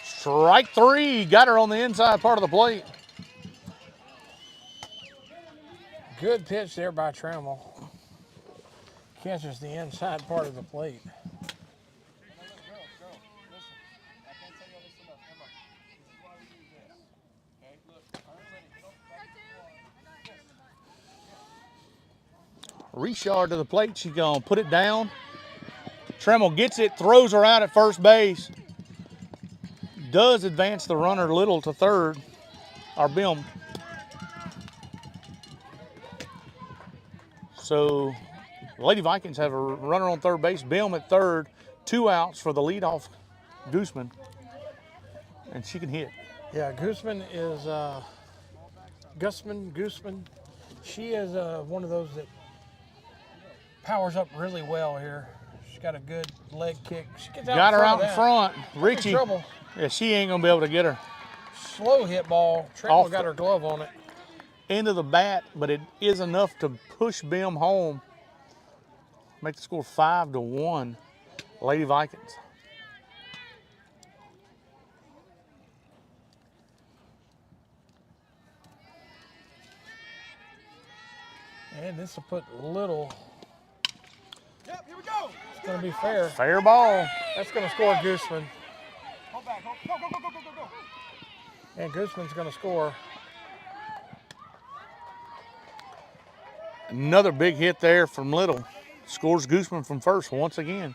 Strike 3, got her on the inside part of the plate. Good pitch there by Trammell. Catches the inside part of the plate. Richard to the plate, she's gonna put it down. Trammell gets it, throws her out at first base. Does advance the runner little to third, or Bim. So the Lady Vikings have a runner on third base, Bim at third, 2 outs for the leadoff Gooseman, and she can hit. Yeah, Gooseman is Gooseman. She is one of those that powers up really well here. She's got a good leg kick. She gets out Got her out in of that. front. Richie, In trouble. yeah, she ain't gonna be able to get her Slow hit ball. Trammell Off got the- her glove on it. into the bat, but it is enough to push Bim home. Make the score 5-1, Lady Vikings. And this will put Little. Yep, here we go. It's going to be fair. Fair ball. That's going to score Gooseman. Hold back. Go, go, go, go, go, go. And Gooseman's going to score. Another big hit there from Little. Scores Gooseman from first once again.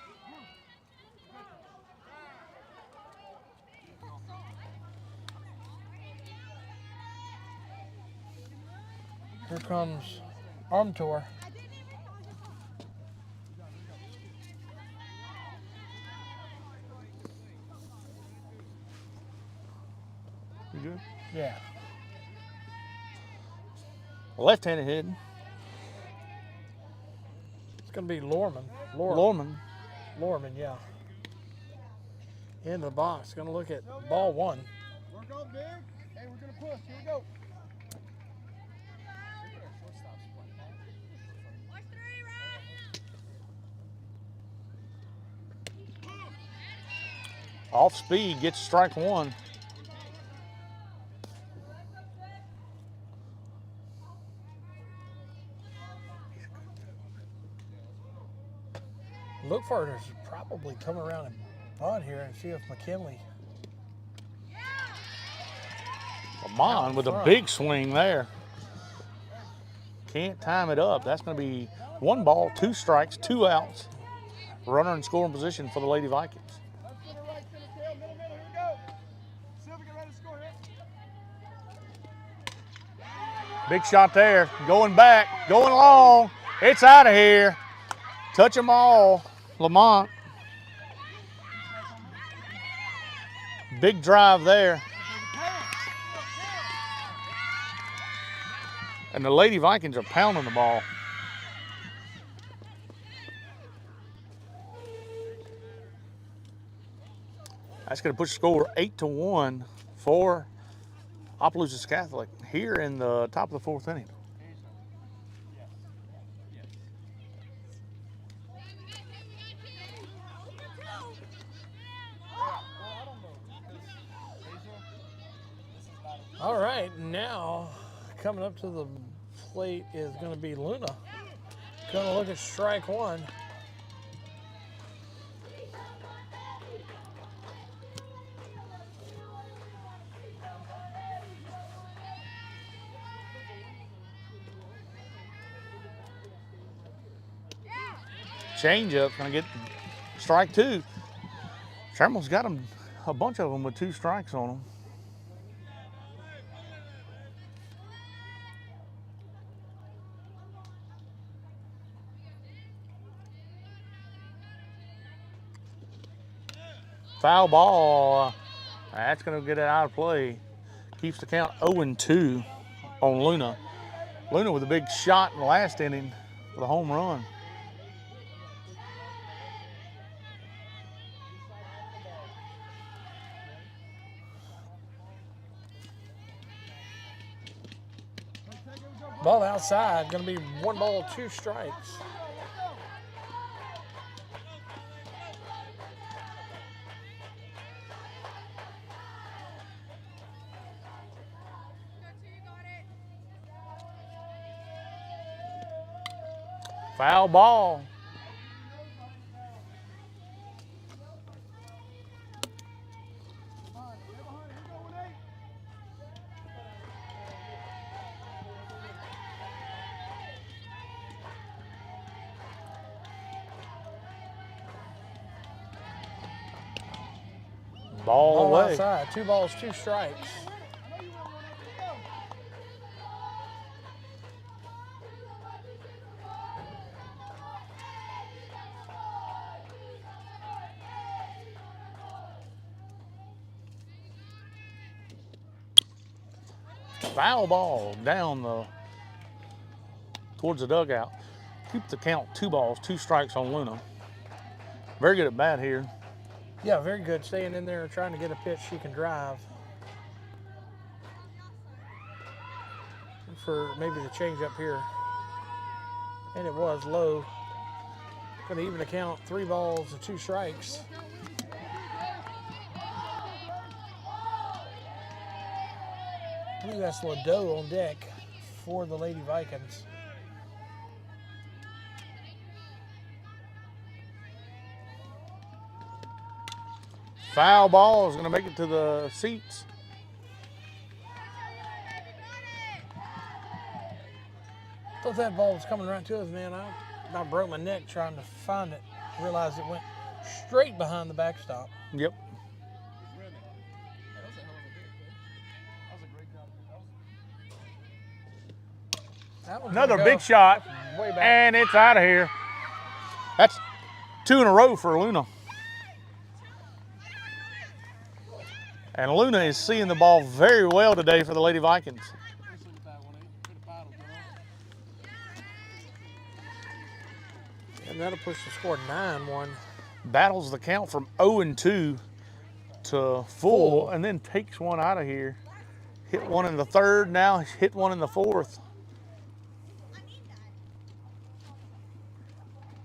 Here comes Armtor. You good? Yeah. Left-handed hitting. It's going to be Lorman. Lorman. Lorman, yeah. Into the box. Going to look at ball one. Work on big. Hey, we're going to push. Here we go. Off speed, gets strike one. Look for it to probably come around and bunt here and see if McKinley. Lamont with a big swing there. Can't time it up. That's going to be 1 ball, 2 strikes, 2 outs. Runner in scoring position for the Lady Vikings. Big shot there. Going back, going long. It's out of here. Touch them all. Lamont. Big drive there. And the Lady Vikings are pounding the ball. That's going to push the score 8-1 for Opelousas Catholic here in the top of the 4th inning. All right, now coming up to the plate is going to be Luna. Going to look at strike one. Change-up, going to get strike 2. Sherman's got them, a bunch of them with 2 strikes on them. Foul ball. That's going to get it out of play. Keeps the count 0-2 on Luna. Luna with a big shot in the last inning for the home run. Ball outside, going to be 1 ball, 2 strikes. Foul ball. Ball away. Outside, 2 balls, 2 strikes. Foul ball down towards the dugout. Keep the count 2 balls, 2 strikes on Luna. Very good at bat here. Yeah, very good. Staying in there trying to get a pitch she can drive. For maybe the change up here. And it was low. Going to even the count 3 balls and 2 strikes. I believe that's Ladeau on deck for the Lady Vikings. Foul ball is going to make it to the seats. Thought that ball was coming right to us, man. I about broke my neck trying to find it. Realized it went straight behind the backstop. Yep. That one's Another gonna go big shot, way back. and it's out of here. That's 2 in a row for Luna. And Luna is seeing the ball very well today for the Lady Vikings. And that'll push the score 9-1. Battles the count from 0-2 to full, and then takes one out of here. Hit one in the third, now hit one in the fourth.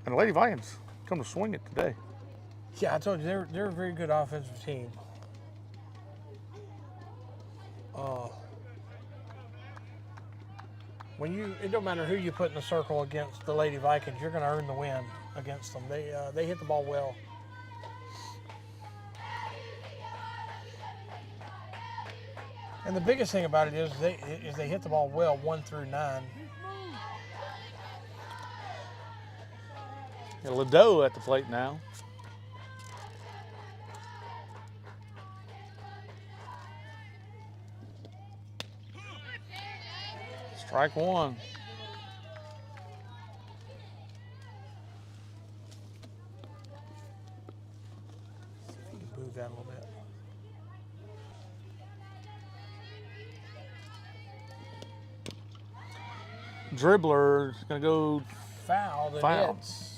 And the Lady Vikings come to swing it today. Yeah, I told you, they're a very good offensive team. It don't matter who you put in the circle against the Lady Vikings, you're going to earn the win against them. They hit the ball well. And the biggest thing about it is they hit the ball well 1 through 9. Ledoux at the plate now. Strike one. Move that a little bit. Dribbler is going to go Foul. The Foul. Nets.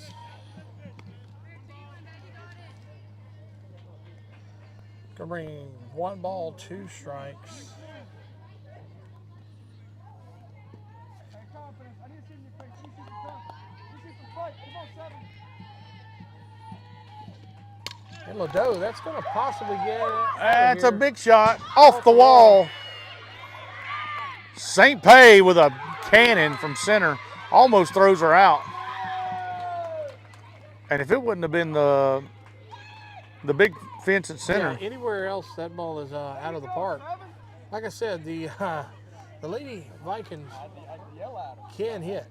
Gonna bring 1 ball, 2 strikes. Hey, confidence. I need to see in your face. You see some confidence. You see some fight. Come on, 7. And Ledoux, that's going to possibly get it. That's a big shot off the wall. St. Pay with a cannon from center almost throws her out. And if it wouldn't have been the big fence at center, Yeah, anywhere else, that ball is out of the park. Like I said, the Lady Vikings can hit.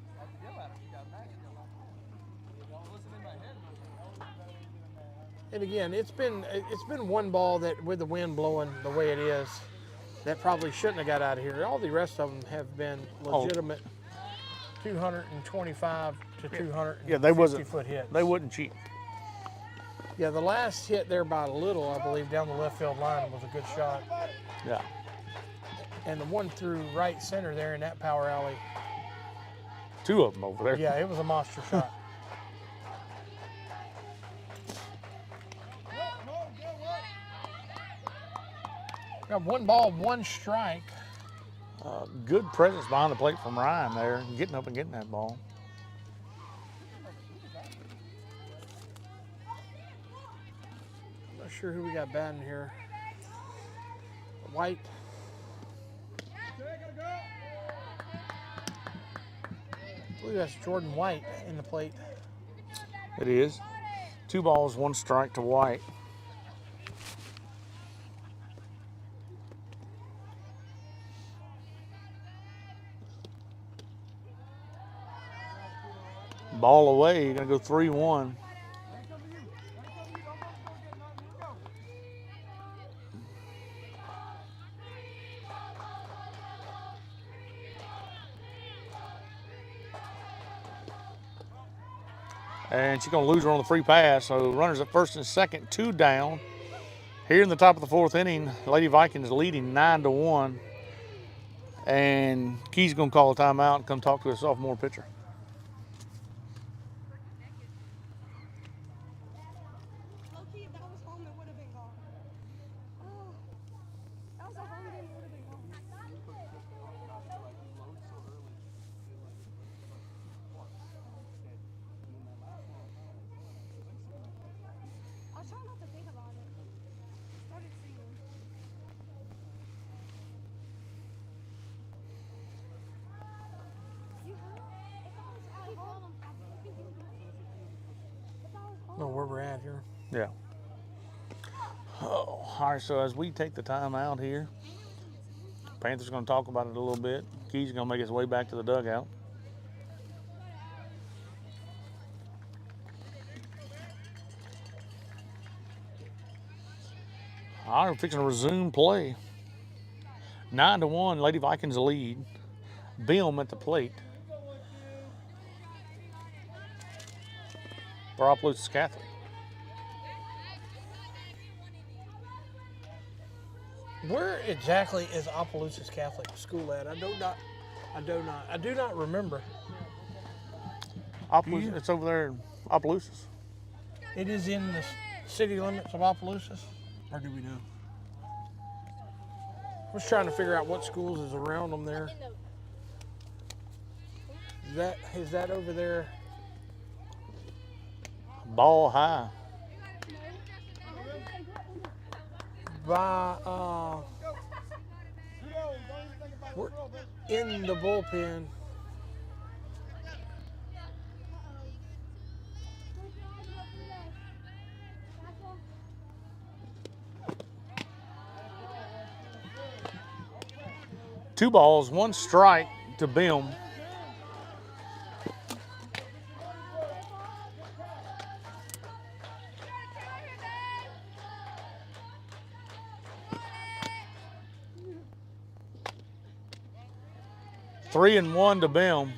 And again, it's been 1 ball that, with the wind blowing the way it is, that probably shouldn't have got out of here. All the rest of them have been legitimate 225 to 250 foot hits. they wouldn't cheat. Yeah, the last hit there by Little, I believe, down the left field line was a good shot. Yeah. And the one through right center there in that power alley, 2 of them over there. yeah, it was a monster shot. Got 1 ball, 1 strike. Good presence behind the plate from Ryan there, getting up and getting that ball. Not sure who we got batting here. White. I believe that's Jordan White in the plate. It is. 2 balls, 1 strike to White. Ball away, you're going to go 3-1. And she's going to lose her on the free pass. So runners at first and second, 2 down. Here in the top of the 4th inning, Lady Vikings leading 9-1. And Key's going to call a timeout and come talk to a sophomore pitcher. If that was home, it would have been gone. Oh, that was a home game, it would have been gone. I was trying not to think about it. Started singing. You heard? If I was at home, if I was home. Know where we're at here. Yeah. Oh, all right, so as we take the time out here, Panthers going to talk about it a little bit. Key's going to make his way back to the dugout. All right, we're fixing to resume play. 9-1, Lady Vikings lead. Bill at the plate. for Opelousas Catholic. Where exactly is Opelousas Catholic School at? I do not remember. Opelousas, it's over there in Opelousas. It is in the city limits of Opelousas, or do we know? I was trying to figure out what schools is around them there. Is that over there? Ball High. By we're in the bullpen. Two balls, one strike to Bim. Three and one to Bim.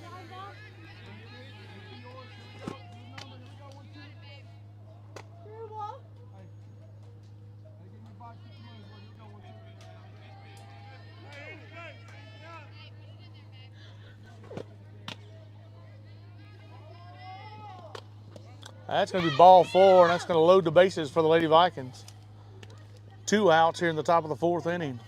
That's going to be ball four, and that's going to load the bases for the Lady Vikings. 2 outs here in the top of the 4th inning.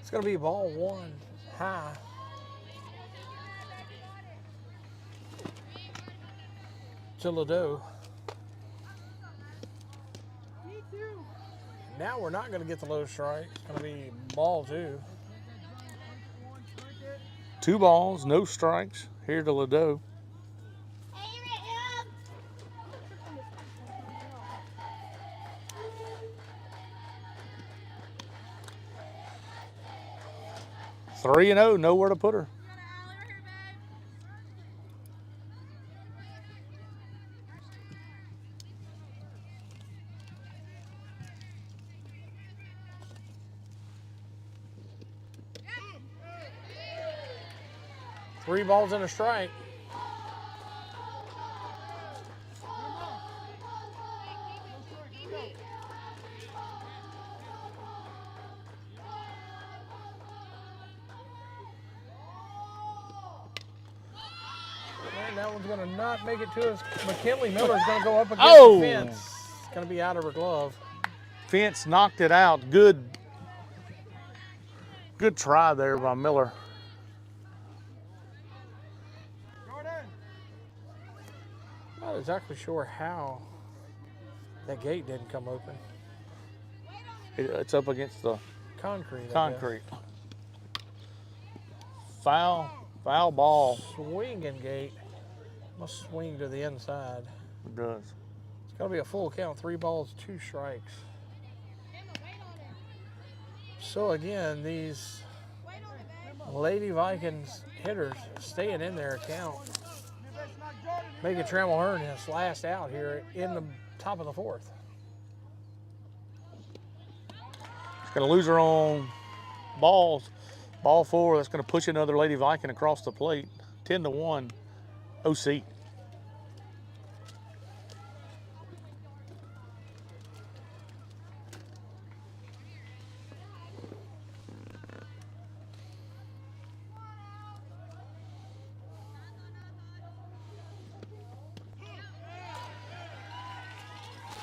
It's going to be ball one high. To Ladeau. Now we're not going to get the low strike. It's going to be ball two. 2 balls, no strikes here to Ladeau. Three and 0, nowhere to put her. Three balls and a strike. And that one's going to not make it to us. McKinley Miller's going to go up against the fence. It's going to be out of her glove. Fence knocked it out. Good try there by Miller. Not exactly sure how that gate didn't come open. It's up against the Concrete. concrete. Foul ball. Swinging gate. Must swing to the inside. It does. It's going to be a full count. 3 balls, 2 strikes. So again, these Lady Vikings hitters staying in their account. Megan Trammell Hearn his last out here in the top of the 4th. She's going to lose her on balls. Ball 4, that's going to push another Lady Viking across the plate. 10-1, OC.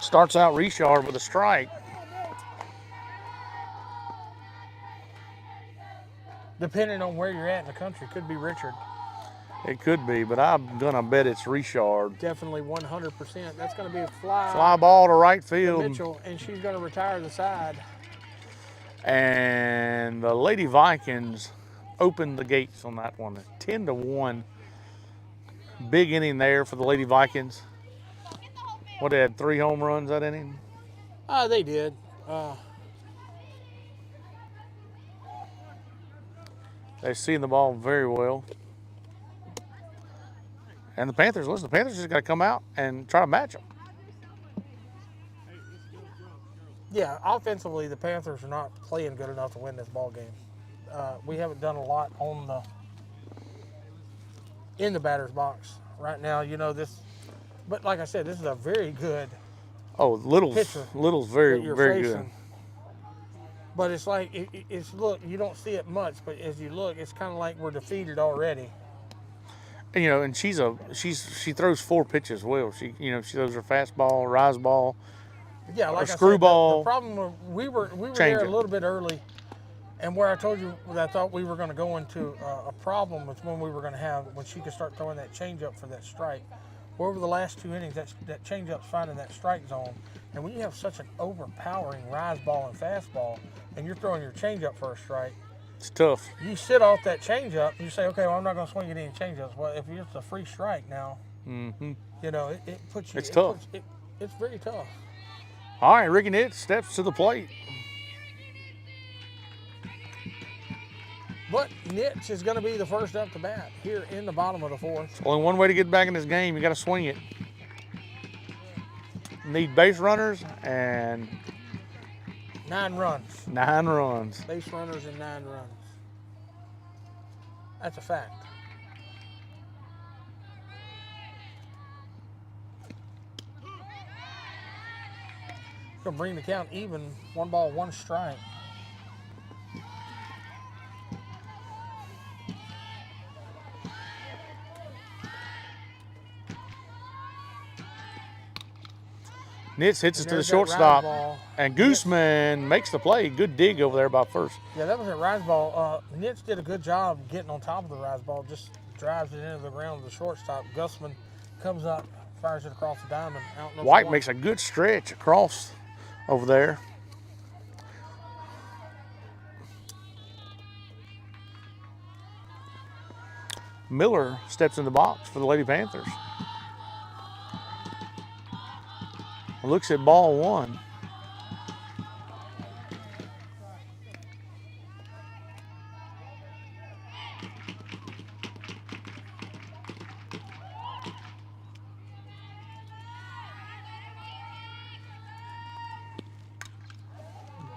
Starts out Richard with a strike. Depending on where you're at in the country, could be Richard. It could be, but I'm going to bet it's Richard. Definitely 100%. That's going to be a fly. Fly ball to right to field. Mitchell, and she's going to retire the side. And the Lady Vikings opened the gates on that one. 10-1. Big inning there for the Lady Vikings. What, they had 3 home runs that inning? They did. They're seeing the ball very well. And the Panthers, listen, the Panthers just got to come out and try to match them. Yeah, offensively, the Panthers are not playing good enough to win this ball game. We haven't done a lot in the batter's box right now. You know this, but like I said, this is a very good Oh, pitcher Little's very, that you're very facing. good. But it's like it's look, you don't see it much, but as you look, it's kind of like we're defeated already. And, you know, and she throws 4 pitches well. She throws her fastball, rise ball. Yeah, like I screwball, said, the problem we were there change a it. little bit early, and where I told you that I thought we were going to go into a problem was when we were going to have when she could start throwing that changeup for that strike. Well, over the last 2 innings, that changeup's finding that strike zone, and when you have such an overpowering rise ball and fastball, and you're throwing your changeup for a strike, It's tough. you sit off that changeup. You say, okay, well, I'm not going to swing at any changeups. Well, if it's a free strike now, Mm-hmm. you know it puts you. It's tough. It's very tough. All right, Ricky Nitz steps to the plate. But Nitz is going to be the first up to bat here in the bottom of the 4th. Only one way to get back in this game, you got to swing it. Need base runners and 9 runs. 9 runs. Base runners and 9 runs. That's a fact. Going to bring the count even. 1 ball, 1 strike. Nitz hits it to the There's that shortstop, rise ball. and Gooseman makes the play. Good dig over there by first. Yeah, that was a rise ball. Nitz did a good job getting on top of the rise ball. Just drives it into the ground with the shortstop. Gusman comes up, fires it across the diamond. Out number White 1. makes a good stretch across over there. Miller steps in the box for the Lady Panthers. Looks at ball 1.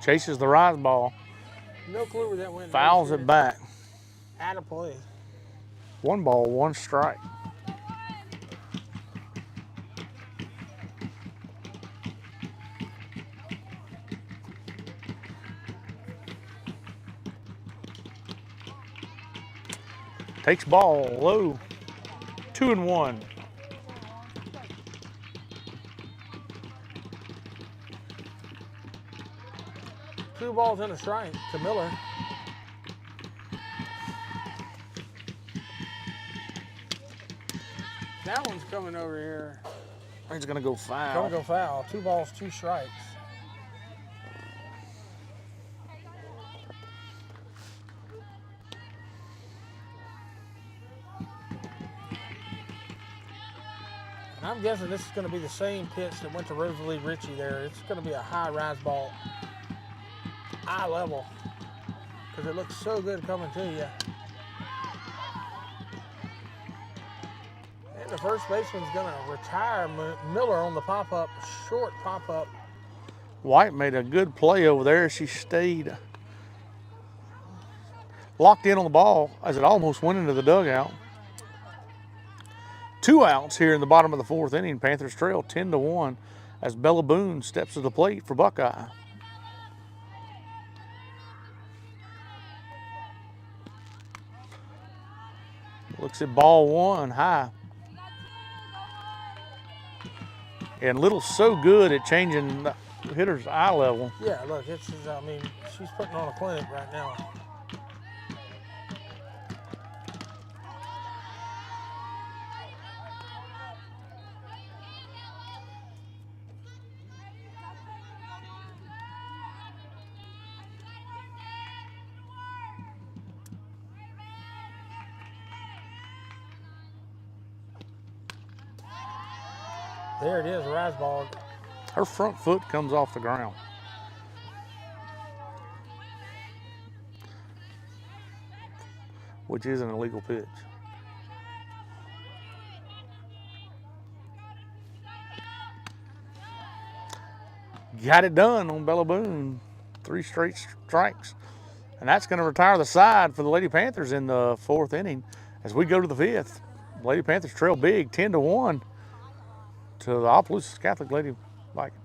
Chases the rise ball, No clue where that went. fouls it back. Out of play. 1 ball, 1 strike. Takes ball low, 2-1. Two balls and a strike to Miller. That one's coming over here. He's gonna go foul. Gonna go foul. 2 balls, 2 strikes. And I'm guessing this is going to be the same pitch that went to Rosalie Ritchie there. It's going to be a high rise ball, eye level, because it looks so good coming to you. And the first baseman's going to retire Miller on the pop-up, short pop-up. White made a good play over there. She stayed locked in on the ball as it almost went into the dugout. 2 outs here in the bottom of the 4th inning. Panthers trail 10-1 as Bella Boone steps to the plate for Buckeye. Looks at ball 1 high. And Little's so good at changing the hitter's eye level. Yeah, look, I mean, she's putting on a clinic right now. There it is, rise ball. Her front foot comes off the ground. which is an illegal pitch. Got it done on Bella Boone. 3 straight strikes. And that's going to retire the side for the Lady Panthers in the 4th inning. As we go to the 5th, Lady Panthers trail big, 10-1 to the Opelousas Catholic Lady Vikings.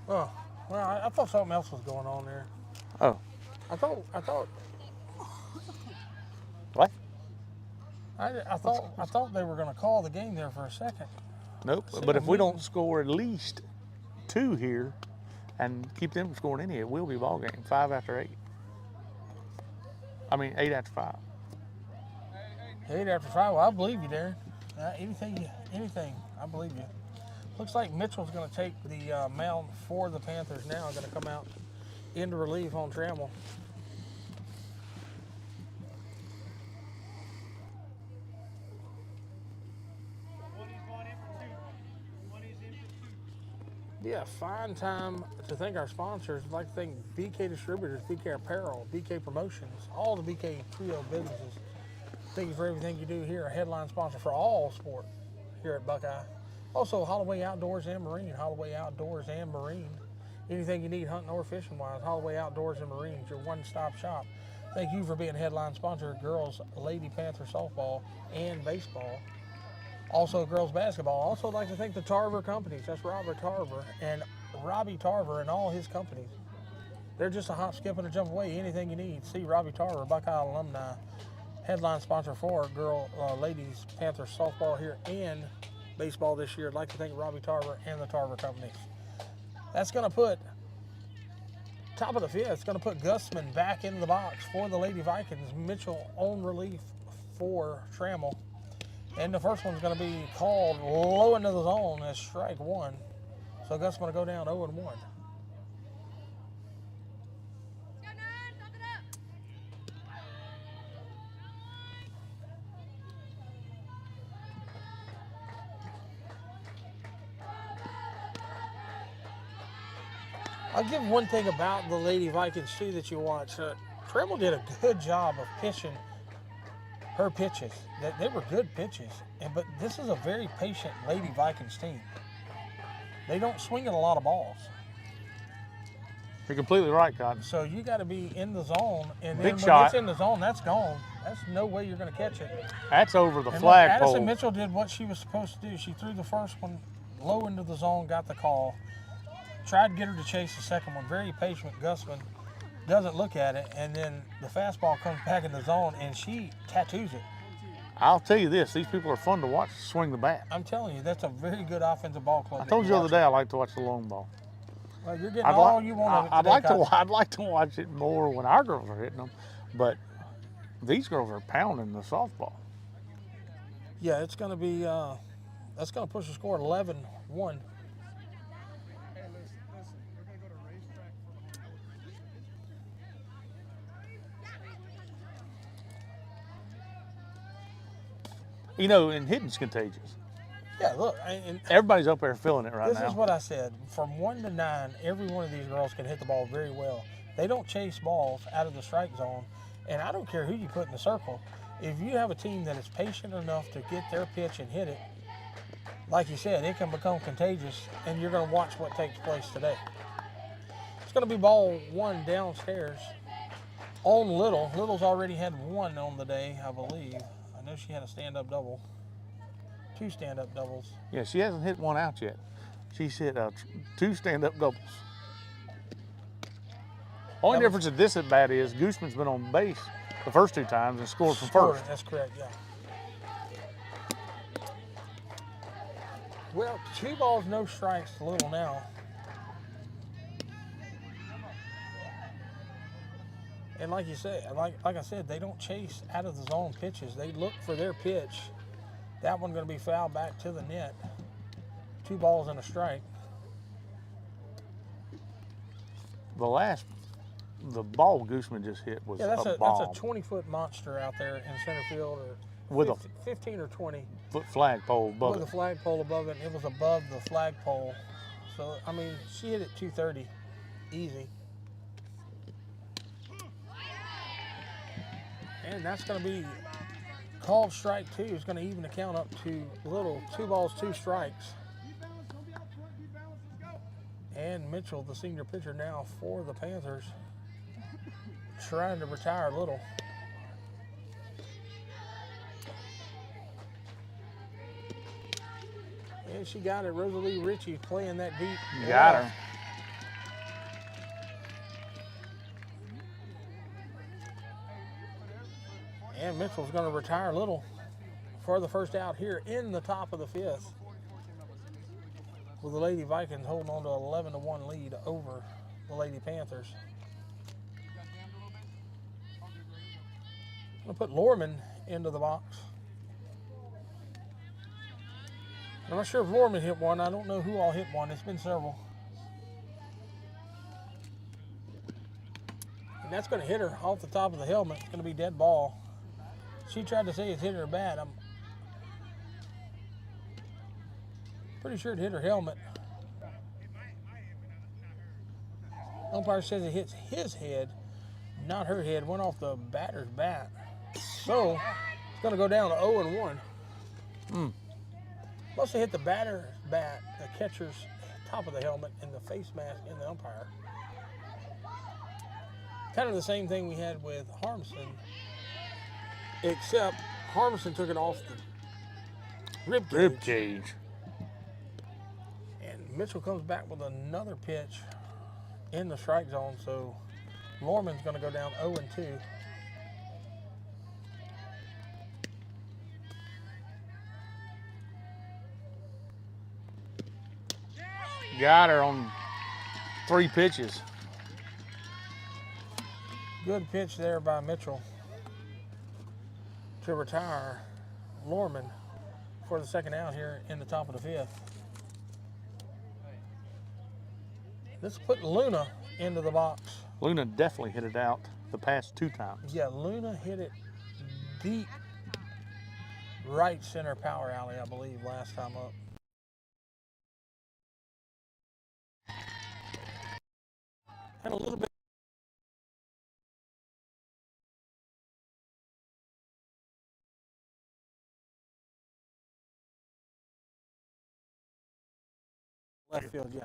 Oh, well, I thought something else was going on there. Oh, I thought what? I thought they were going to call the game there for a second. Nope. But if we don't score at least 2 here and keep them from scoring any, it will be ball game. 5 after 8. I mean, 8 after 5. 8 after 5. Well, I believe you, Darren. Anything. I believe you. Looks like Mitchell's going to take the mound for the Panthers now. Going to come out into relief on Trammell. Yeah, fine time to thank our sponsors. I'd like to thank BK Distributors, BK Apparel, BK Promotions, all the BK Trio businesses. Thank you for everything you do here. A headline sponsor for all sport here at Buckeye. Also, Holloway Outdoors and Marine. Holloway Outdoors and Marine. Anything you need hunting or fishing wise, Holloway Outdoors and Marine is your one-stop shop. Thank you for being headline sponsor of girls Lady Panther softball and baseball. Also girls basketball. Also like to thank the Tarver companies. That's Robert Tarver and Robbie Tarver and all his companies. They're just a hop, skip, and a jump away. Anything you need, see Robbie Tarver, Buckeye alumni. Headline sponsor for ladies Panther softball here and baseball this year. I'd like to thank Robbie Tarver and the Tarver companies. That's going to put, top of the 5th, it's going to put Gusman back in the box for the Lady Vikings. Mitchell on relief for Trammell. And the first one's going to be called low into the zone as strike 1. So Gus going to go down 0-1. I'll give one thing about the Lady Vikings too that you watch. Trammell did a good job of pitching her pitches. They were good pitches, but this is a very patient Lady Vikings team. They don't swing at a lot of balls. You're completely right, Cotton. So you got to be in the zone, and then Big when shot. it's in the zone, that's gone. That's no way you're going to catch it. That's over the And flagpole. Addison Mitchell did what she was supposed to do. She threw the first one low into the zone, got the call. Tried to get her to chase the second one. Very patient. Gusman doesn't look at it, and then the fastball comes back in the zone, and she tattoos it. I'll tell you this, these people are fun to watch swing the bat. I'm telling you, that's a very good offensive ball club. I told you the other day I like to watch the long ball. Well, you're getting all you want of it I'd today, Cotton. I'd like to watch it more when our girls are hitting them, but these girls are pounding the softball. Yeah, it's going to be, that's going to push the score 11-1. Hey, listen, we're going to go to racetrack for You know, and hitting's contagious. Yeah, look, and Everybody's up there feeling it right this now. is what I said. From 1 to 9, every one of these girls can hit the ball very well. They don't chase balls out of the strike zone, and I don't care who you put in the circle. If you have a team that is patient enough to get their pitch and hit it, like you said, it can become contagious, and you're going to watch what takes place today. It's going to be ball 1 downstairs on Little. Little's already had 1 on the day, I believe. I know she had a stand-up double. 2 stand-up doubles. Yeah, she hasn't hit 1 out yet. She's hit 2 stand-up doubles. Only difference at this at bat is Gooseman's been on base the first 2 times and scored from first. That's correct, yeah. Well, 2 balls, no strikes to Little now. And like you said, like I said, they don't chase out of the zone pitches. They look for their pitch. That one going to be fouled back to the net. 2 balls and a strike. The ball Gooseman just hit was Yeah, a bomb. that's a 20-foot monster out there in center field, or With a 15 or 20. foot flagpole above With it. a flagpole above it, and it was above the flagpole. So, I mean, she hit it 230 easy. And that's going to be called strike 2. It's going to even the count up to little 2 balls, 2 strikes. And Mitchell, the senior pitcher now for the Panthers, trying to retire Little. And she got it. Rosalie Ritchie playing that deep. Got her. And Mitchell's going to retire Little for the first out here in the top of the 5th. With the Lady Vikings holding on to 11-1 lead over the Lady Panthers. I'm going to put Lorman into the box. I'm not sure if Lorman hit one. I don't know who all hit one. It's been several. And that's going to hit her off the top of the helmet. It's going to be dead ball. She tried to say it's hit her bad. I'm pretty sure it hit her helmet. Umpire says it hits his head, not her head. Went off the batter's bat. So it's going to go down to 0-1. Must have hit the batter's bat, the catcher's top of the helmet, and the face mask in the umpire. Kind of the same thing we had with Harmson, except Harmson took it off the rib cage. And Mitchell comes back with another pitch in the strike zone, so Lorman's going to go down 0-2. Got her on 3 pitches. Good pitch there by Mitchell to retire Lorman for the second out here in the top of the 5th. Let's put Luna into the box. Luna definitely hit it out the past 2 times. Yeah, Luna hit it deep right center power alley, I believe, last time up. And a little bit left field, yeah.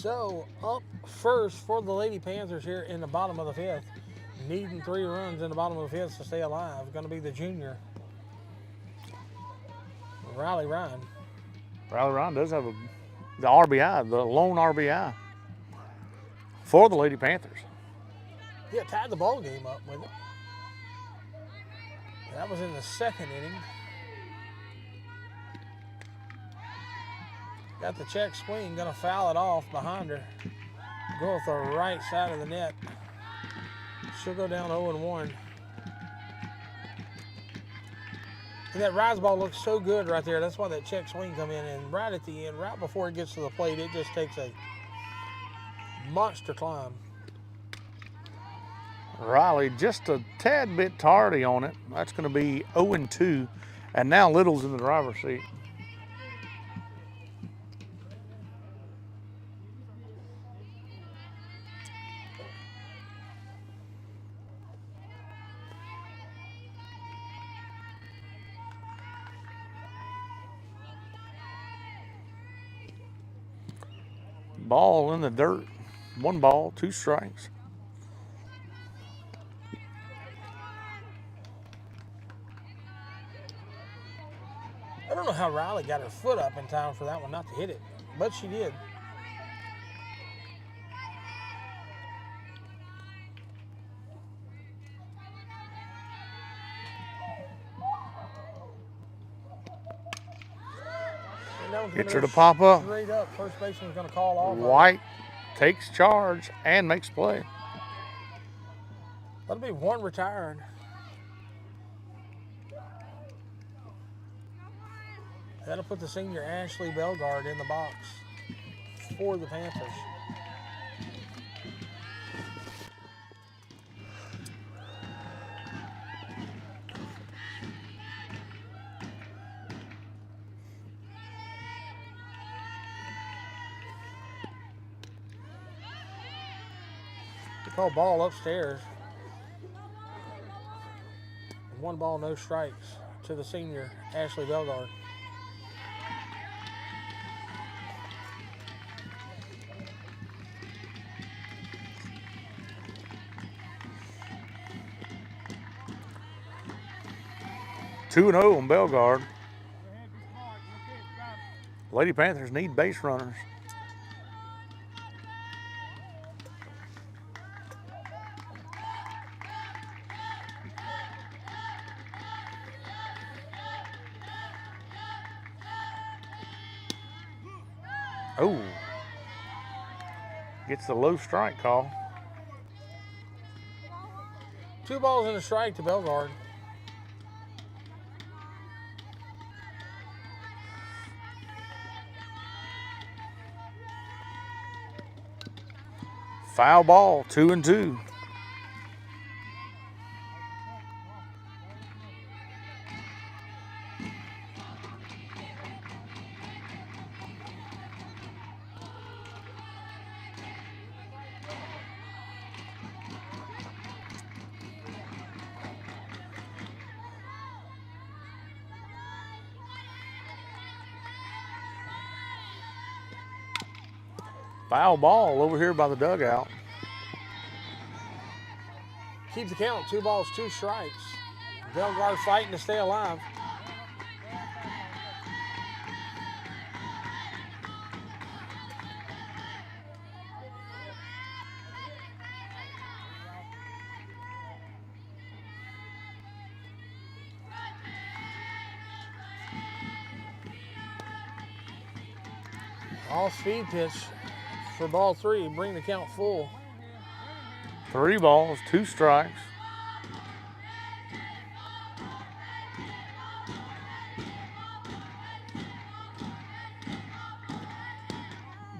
So up first for the Lady Panthers here in the bottom of the 5th. Needing 3 runs in the bottom of the 5th to stay alive. Going to be the junior, Riley Ryan. Riley Ryan does have the RBI, the lone RBI for the Lady Panthers. Yeah, tied the ball game up with it. That was in the 2nd inning. Got the check swing, gonna foul it off behind her. Go with the right side of the net. She'll go down 0-1. And that rise ball looks so good right there. That's why that check swing come in. And right at the end, right before it gets to the plate, it just takes a monster climb. Riley just a tad bit tardy on it. That's going to be 0-2. And now Little's in the driver's seat. Ball in the dirt. 1 ball, 2 strikes. I don't know how Riley got her foot up in time for that one not to hit it, but she did. Gets her to pop up. Straight up, first baseman's going to call off. White takes charge and makes play. That'll be 1 retired. That'll put the senior Ashley Belgard in the box for the Panthers. Call ball upstairs. 1 ball, no strikes to the senior Ashley Belgard. Two and 0 on Belgard. Lady Panthers need base runners. Oh, gets the low strike call. 2 balls and a strike to Belgard. Foul ball, 2-2. Foul ball over here by the dugout. Keep the count, 2 balls, 2 strikes. Belgard fighting to stay alive. All speed pitch for ball 3, bring the count full. 3 balls, 2 strikes.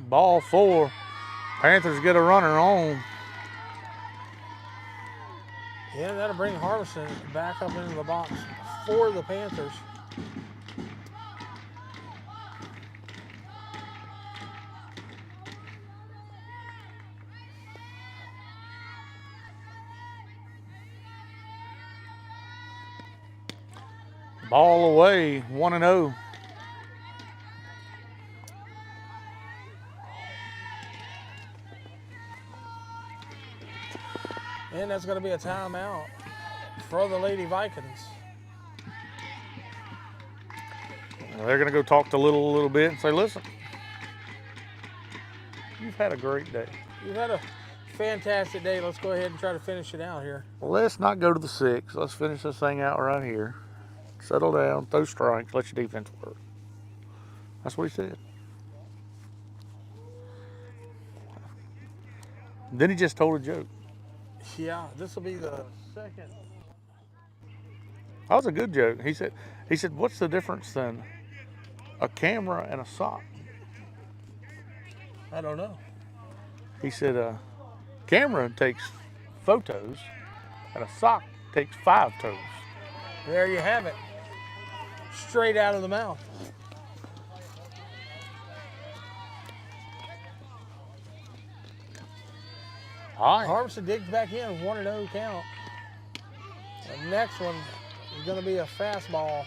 Ball 4. Panthers get a runner on. Yeah, that'll bring Harbison back up into the box for the Panthers. Ball away, 1-0. And that's going to be a timeout for the Lady Vikings. They're going to go talk to Little a little bit and say, listen, you've had a great day. You've had a fantastic day. Let's go ahead and try to finish it out here. Let's not go to the 6. Let's finish this thing out right here. Settle down, throw strikes, let your defense work. That's what he said. Then he just told a joke. Yeah, this will be the second. That was a good joke. He said, what's the difference then? A camera and a sock. I don't know. He said a camera takes photos and a sock takes 5 toes. There you have it. Straight out of the mouth. All right. Harvison digs back in, 1-0 count. The next one is going to be a fastball.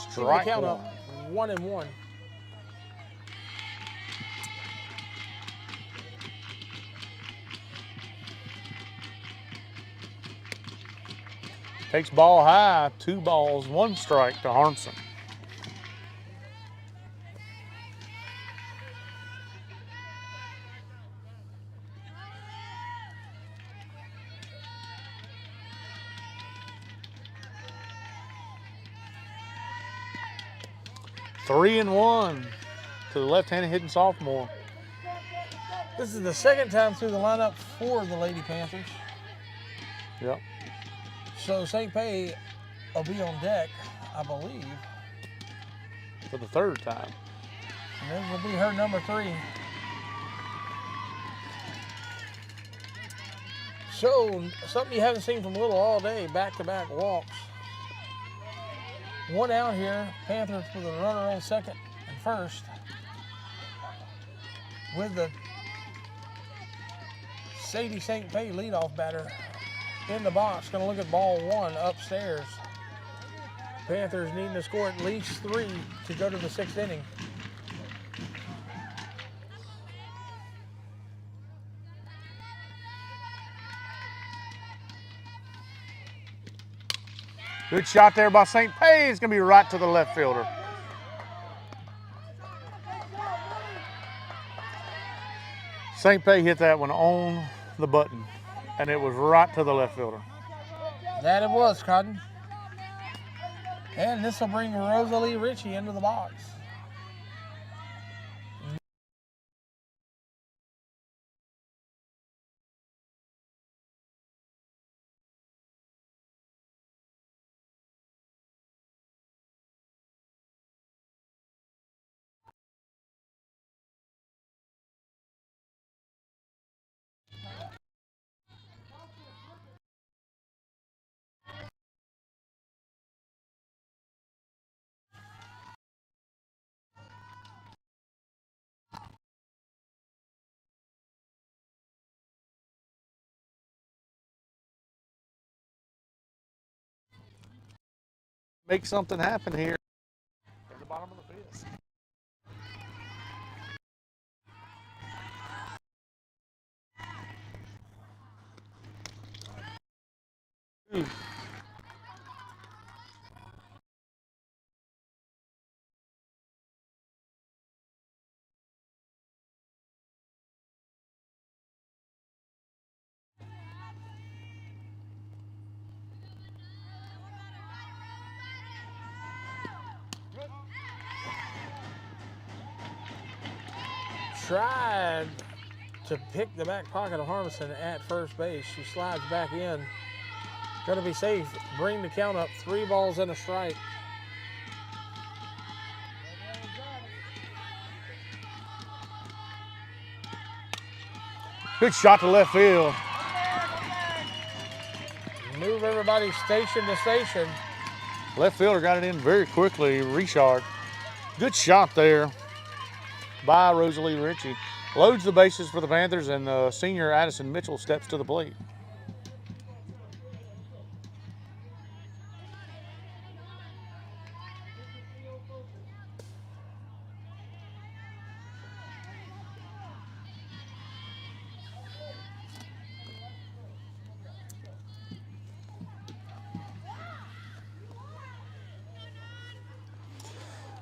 Strike count one. up 1-1. Takes ball high, 2 balls, 1 strike to Harmson. Three and 1 to the left-handed hitting sophomore. This is the second time through the lineup for the Lady Panthers. Yep. So St. Pay will be on deck, I believe. For the 3rd time. And this will be her number 3. So, something you haven't seen from Little all day, back-to-back walks. 1 out here, Panthers with a runner on second and first. With the Sadie St. Pay leadoff batter in the box, going to look at ball 1 upstairs. Panthers needing to score at least 3 to go to the 6th inning. Good shot there by St. Pay. It's going to be right to the left fielder. St. Pay hit that one on the button, and it was right to the left fielder. That it was, Cotton. And this will bring Rosalie Ritchie into the box. Make something happen here at the bottom of the 5th. Tried to pick the back pocket of Harmison at first base. She slides back in. Going to be safe. Bring the count up. 3 balls and a strike. Good shot to left field. Move everybody station to station. Left fielder got it in very quickly. Richard. Good shot there by Rosalie Ritchie. Loads the bases for the Panthers, and senior Addison Mitchell steps to the plate.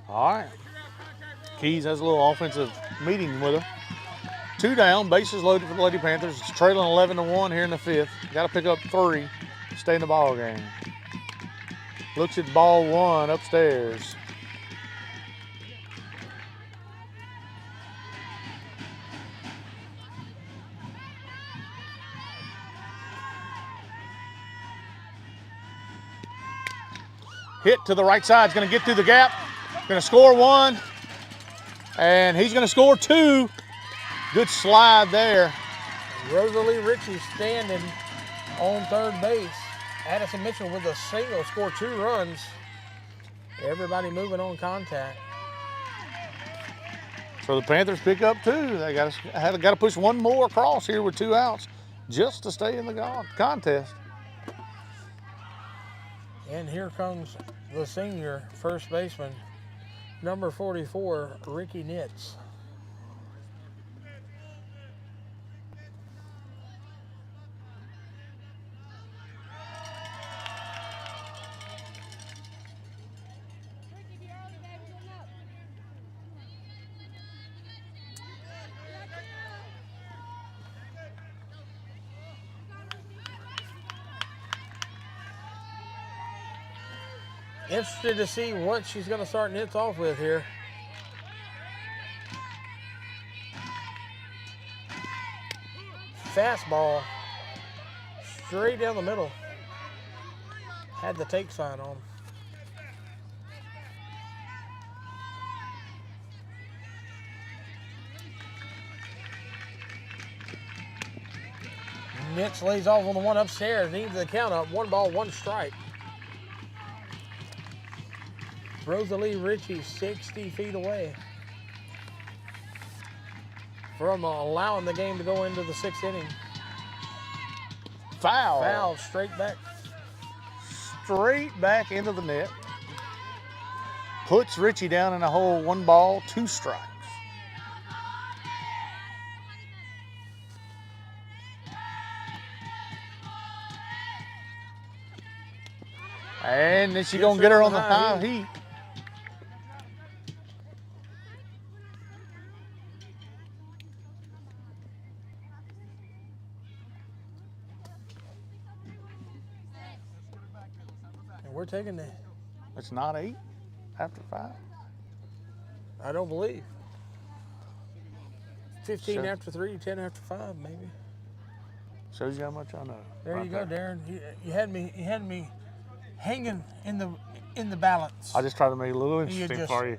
All right. Keys has a little offensive meeting with her. 2 down, bases loaded for the Lady Panthers. It's trailing 11-1 here in the 5th. Got to pick up 3, stay in the ball game. Looks at ball 1 upstairs. Hit to the right side. Is going to get through the gap. Going to score 1. And he's going to score 2. Good slide there. Rosalie Ritchie standing on third base. Addison Mitchell with a single, scored 2 runs. Everybody moving on contact. So the Panthers pick up 2. They got to push 1 more across here with 2 outs just to stay in the contest. And here comes the senior first baseman, number 44, Ricky Nitz. Interested to see what she's going to start Nitz off with here. Fastball, straight down the middle. Had the take sign on. Nitz lays off on the one upstairs, needs the count up. 1 ball, 1 strike. Rosalie Ritchie 60 feet away from allowing the game to go into the 6th inning. Foul. Foul straight back. Straight back into the net. Puts Ritchie down in a hole. 1 ball, 2 strikes. And then she's going to get her on the high heat. And we're taking the... It's not 8 after 5. I don't believe. 15 Sure. after 3, 10 after 5, maybe. Shows you how much I know. There right you go, Darren. You had me hanging in the balance. I just tried to make it a little You interesting just for you.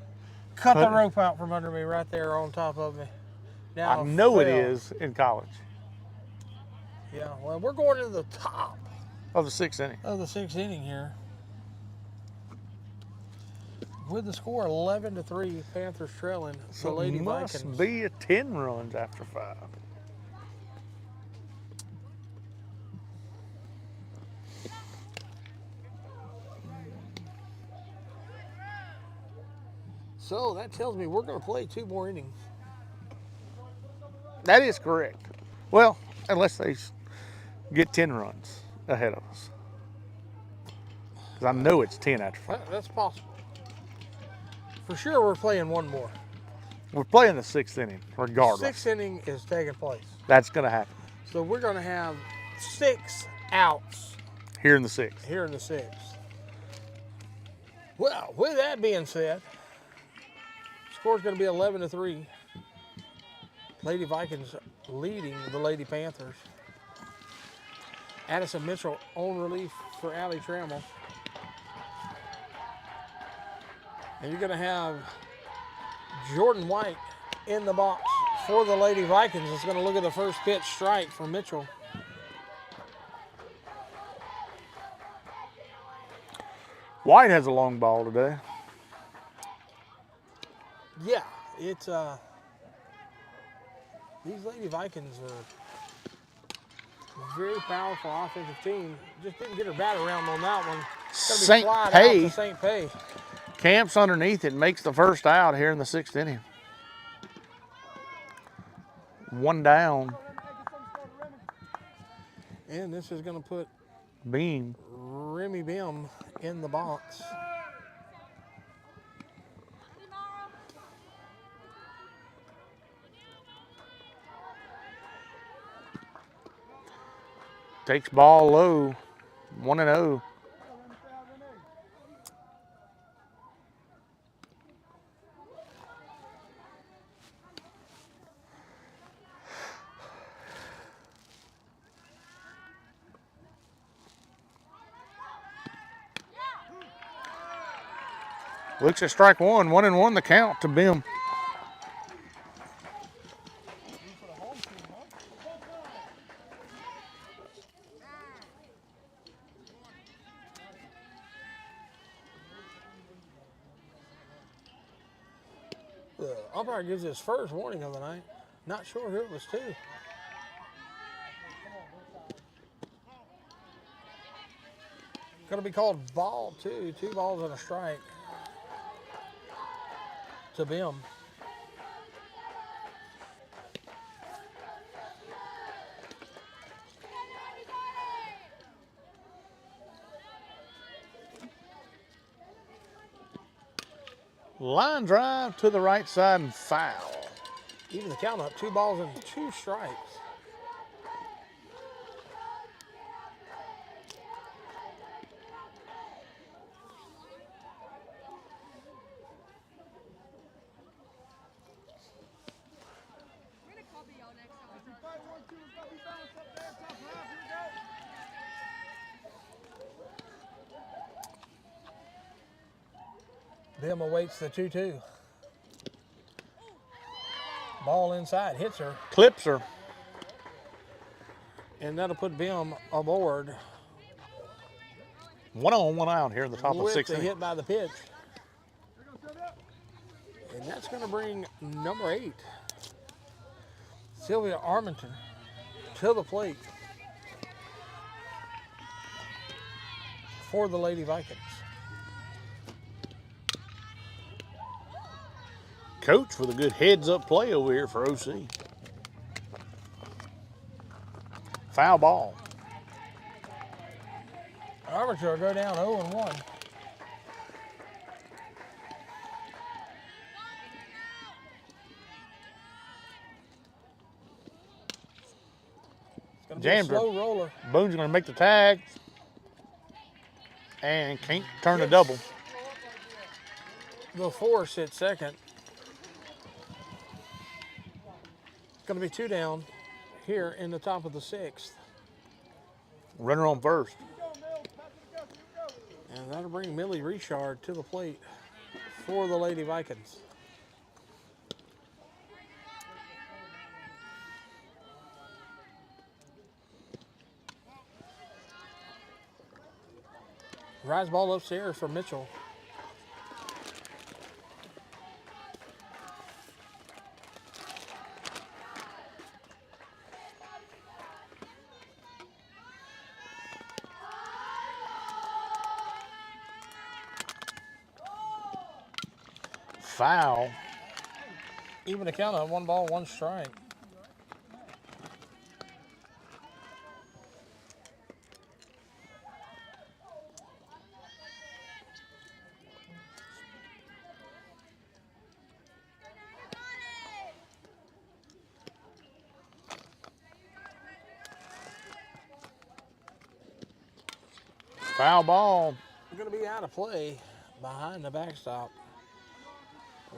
cut the rope out from under me right there on top of me. Now I know it fell. is in college. Yeah, well, we're going to the top Of the 6th inning. of the 6th inning here. With the score 11-3, Panthers trailing So the Lady it must Vikings. be a 10 runs after 5. So that tells me we're going to play 2 more innings. That is correct. Well, unless they get 10 runs ahead of us. Because I know it's 10 after 5. That's possible. For sure, we're playing 1 more. We're playing the 6th inning, regardless. 6th inning is taking place. That's going to happen So we're going to have 6 outs here in the 6th. here in the 6th. Well, with that being said, score's going to be 11-3. Lady Vikings leading the Lady Panthers. Addison Mitchell on relief for Allie Trammell. And you're going to have Jordan White in the box for the Lady Vikings. It's going to look at the first pitch strike from Mitchell. White has a long ball today. Yeah, it's these Lady Vikings are a very powerful offensive team. Just didn't get her bat around on that one. It's gonna be St. flying out Pay. to St. Pay. Camps underneath it, makes the first out here in the 6th inning. 1 down. And this is going to put Beam. Remy Bim in the box. Takes ball low. 1-0. Looks at strike one. 1-1 the count to Bim. The umpire gives his first warning of the night. Not sure who it was to. Going to be called ball two. 2 balls and a strike to Bim. Line drive to the right side and foul. Even the count up. 2 balls and 2 strikes. We're gonna copy y'all next time. If you fight 1-2, it's gotta be balanced up there, top half. Here we go. Bim awaits the 2-2. Ball inside, hits her, Clips her. and that'll put Bim aboard 1 on, 1 out here in the top of the with sixth the inning. hit by the pitch. And that's going to bring number 8, Sylvia Armington, to the plate for the Lady Vikings. Coach with a good heads-up play over here for OC. Foul ball. Armington will go down 0-1. It's going to be a Jammed her. slow roller. Boone's going to make the tag. And can't turn a double. The force at second. Going to be 2 down here in the top of the 6th. Runner on first. And that'll bring Millie Richard to the plate for the Lady Vikings. Rise ball upstairs for Mitchell. Foul. Even a count of 1 ball, 1 strike. Foul ball. Going to be out of play behind the backstop.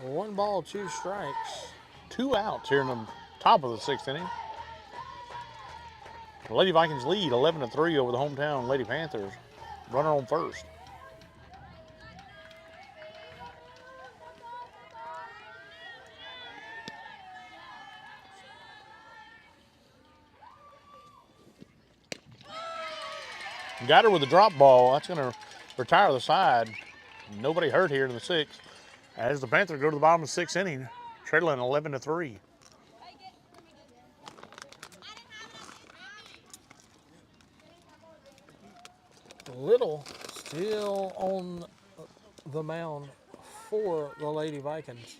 1 ball, 2 strikes. 2 outs here in the top of the 6th inning. The Lady Vikings lead 11-3 over the hometown Lady Panthers. Runner on first. Got her with a drop ball. That's going to retire the side. Nobody hurt here in the 6th. As the Panthers go to the bottom of the 6th inning, trailing 11-3. Little still on the mound for the Lady Vikings.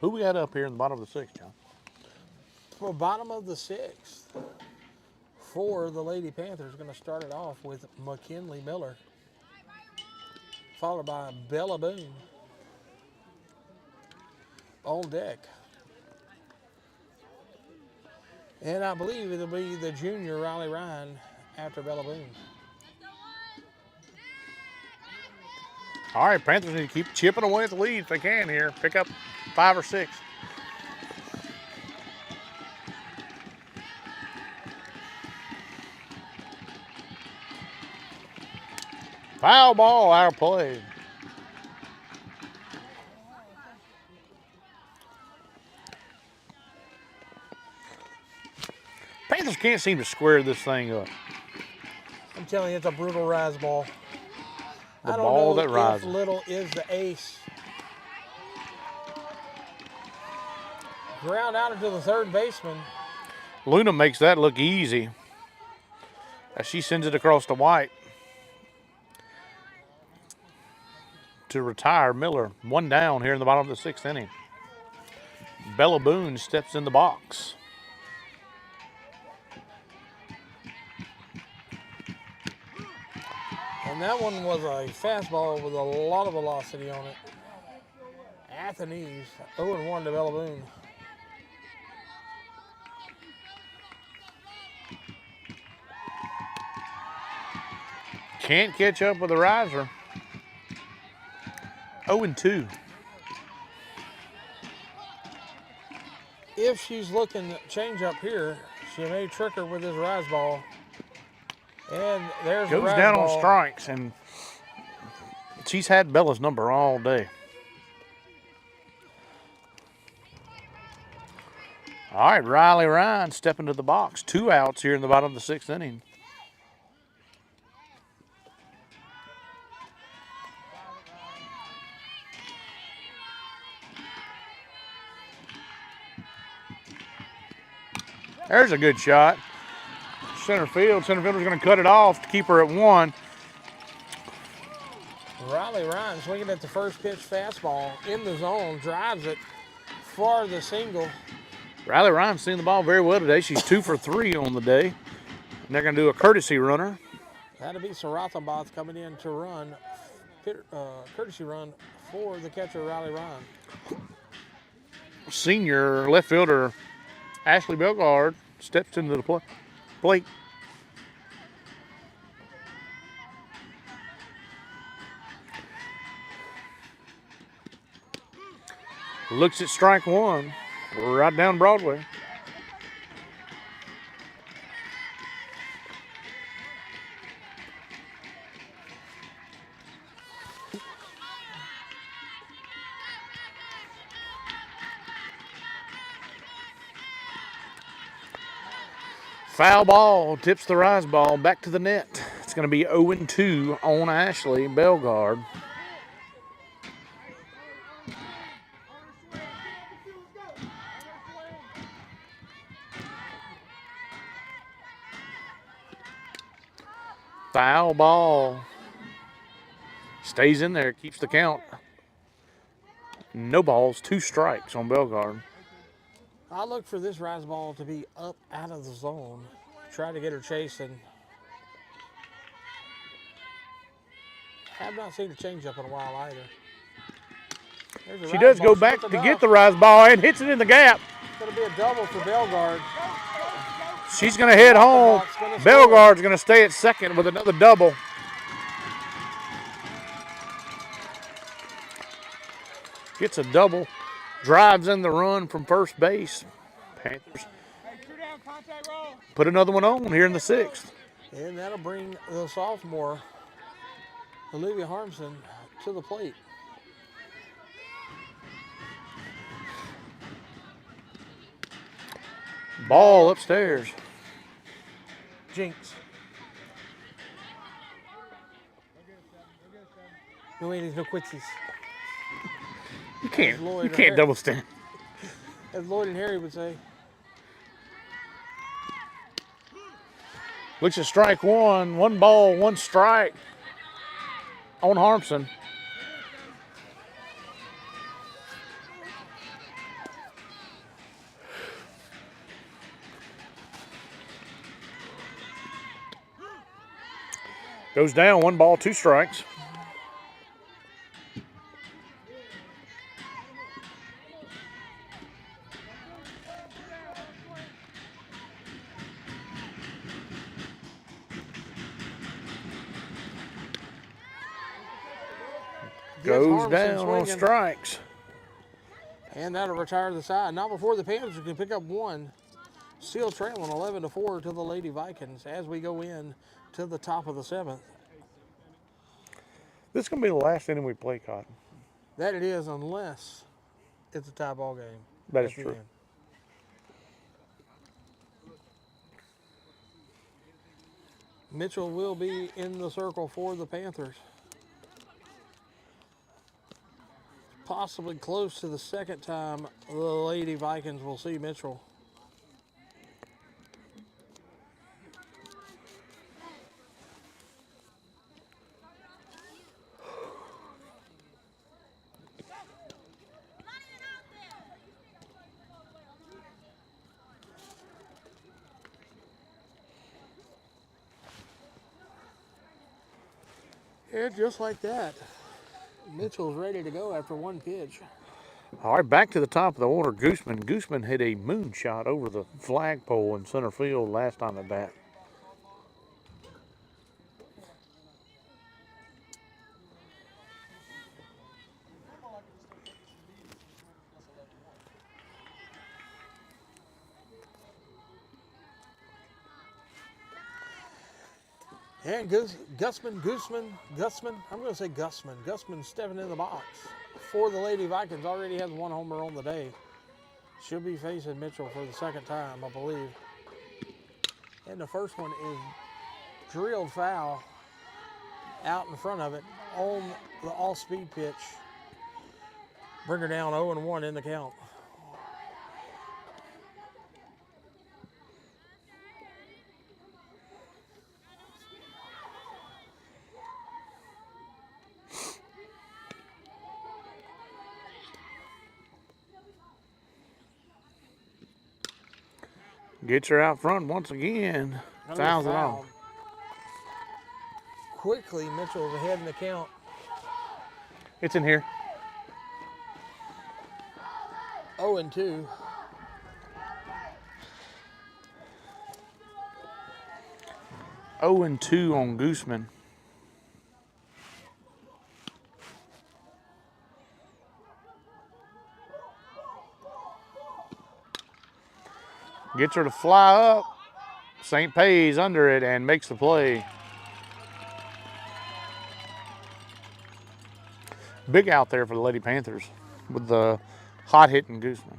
Who we got up here in the bottom of the sixth, John? For bottom of the sixth, for the Lady Panthers, going to start it off with McKinley Miller, followed by Bella Boone on deck. And I believe it'll be the junior Riley Ryan after Bella Boone. All right, Panthers need to keep chipping away at the lead if they can here. Pick up 5 or 6. Foul ball, out of play. Panthers can't seem to square this thing up. I'm telling you, it's a brutal rise ball. The I don't ball know that if rises. Little is the ace. Ground out into the third baseman. Luna makes that look easy as she sends it across to White to retire Miller. 1 down here in the bottom of the 6th inning. Bella Boone steps in the box. And that one was a fastball with a lot of velocity on it. Athens, 0-1 to Bella Boone. Can't catch up with the riser. 0-2. If she's looking to change up here, she may trick her with this rise ball. And there's the Goes rise down ball. on strikes, and she's had Bella's number all day. All right, Riley Ryan stepping to the box. 2 outs here in the bottom of the 6th inning. There's a good shot. Center fielder's going to cut it off to keep her at 1. Riley Ryan swinging at the first pitch fastball in the zone, drives it for the single. Riley Ryan's seen the ball very well today. She's 2 for 3 on the day. And they're going to do a courtesy runner. That'll be Sarathabath coming in to run, courtesy run for the catcher, Riley Ryan. Senior left fielder Ashley Belgard steps into the plate. Looks at strike 1, right down Broadway. Foul ball, tips the rise ball back to the net. It's going to be 0-2 on Ashley Belgard. Foul ball. Stays in there, keeps the count. No balls, 2 strikes on Belgard. I look for this rise ball to be up out of the zone. Try to get her chasing. Have not seen a changeup in a while either. There's a She rise does ball. go back Quick to enough. get the rise ball and hits it in the gap. It's going to be a double for Belgard. She's going to head home. Belgard's going to stay at second with another double. Gets a double. Drives in the run from first base. Panthers put another one on here in the 6th. And that'll bring the sophomore, Olivia Harmson, to the plate. Ball upstairs. Jinx. No Andes, no quitsies. You can't Lloyd you or can't Harry. double stand. As Lloyd and Harry would say. Looks at strike 1. 1 ball, 1 strike on Harmson. Goes down, 1 ball, 2 strikes. Gets Goes Harmson down on swinging. strikes. And that'll retire the side. Not before the Panthers can pick up 1. Still trailing 11-4 to the Lady Vikings as we go in to the top of the 7th. This is going to be the last inning we play, Cotton. That it is, unless it's a tie ball game. That is at the true. end. Mitchell will be in the circle for the Panthers. Possibly close to the second time the Lady Vikings will see Mitchell. And just like that, Mitchell's ready to go after 1 pitch. All right, back to the top of the order, Gooseman. Gooseman hit a moonshot over the flagpole in center field last time at bat. And Gusman, I'm going to say Gusman. Gusman stepping in the box for the Lady Vikings. Already has 1 homer on the day. She'll be facing Mitchell for the second time, I believe. And the first one is drilled foul out in front of it on the off-speed pitch. Bring her down 0-1 in the count. Gets her out front once again. Fouls it off. Quickly, Mitchell's ahead in the count. It's in here. 0-2. Oh and 2 on Gooseman. Gets her to fly up. St. Pay's under it and makes the play. Big out there for the Lady Panthers with the hot hitting Gooseman.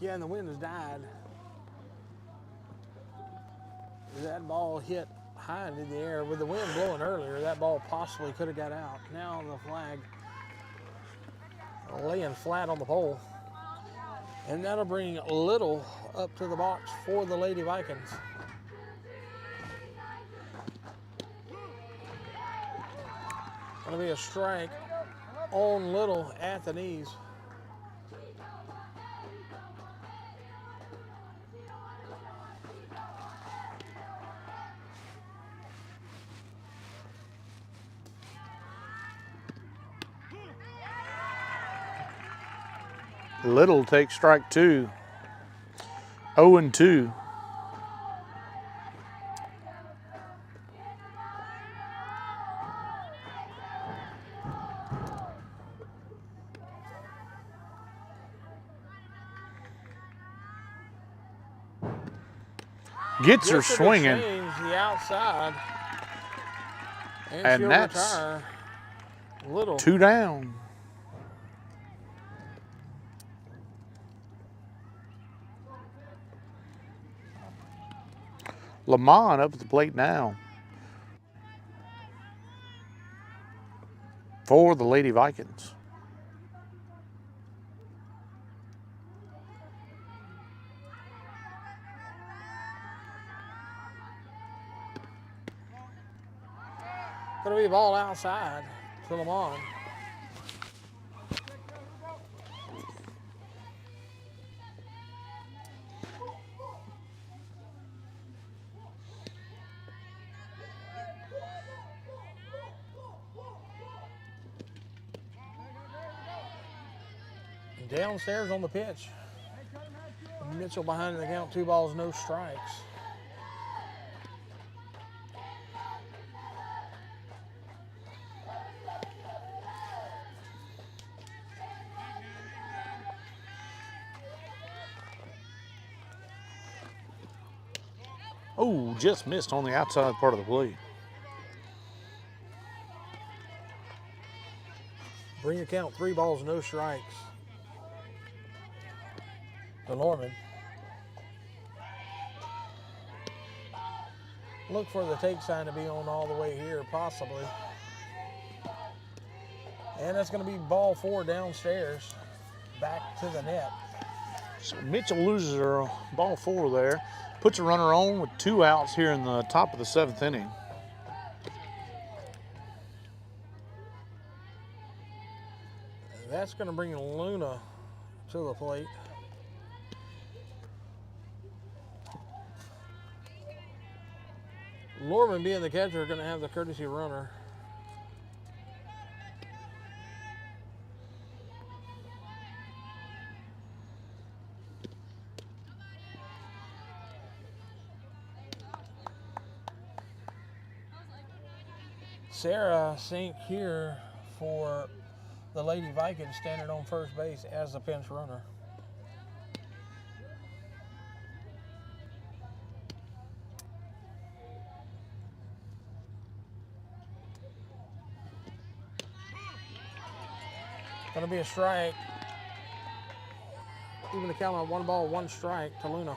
Yeah, and the wind has died. That ball hit high into the air. With the wind blowing earlier, that ball possibly could have got out. Now the flag laying flat on the pole. And that'll bring Little up to the box for the Lady Vikings. That'll be a strike on Little at the knees. Little takes strike 2. 0-2. Gets her swinging. Change the outside. And she'll that's retire. Little. 2 down. Lamont up at the plate now for the Lady Vikings. Gonna be a ball outside to Lamont. Downstairs on the pitch. Mitchell behind the count, 2 balls, no strikes. Oh, just missed on the outside part of the plate. Bring your count, 3 balls, no strikes. To Norman. Look for the take sign to be on all the way here, possibly. And that's going to be ball 4 downstairs, back to the net. So Mitchell loses her ball 4 there. Puts a runner on with 2 outs here in the top of the 7th inning. That's going to bring Luna to the plate. Lorman, being the catcher, going to have the courtesy runner. Sarah Sink here for the Lady Vikings, standing on first base as the pinch runner. Going to be a strike. Even the count on 1 ball, 1 strike to Luna.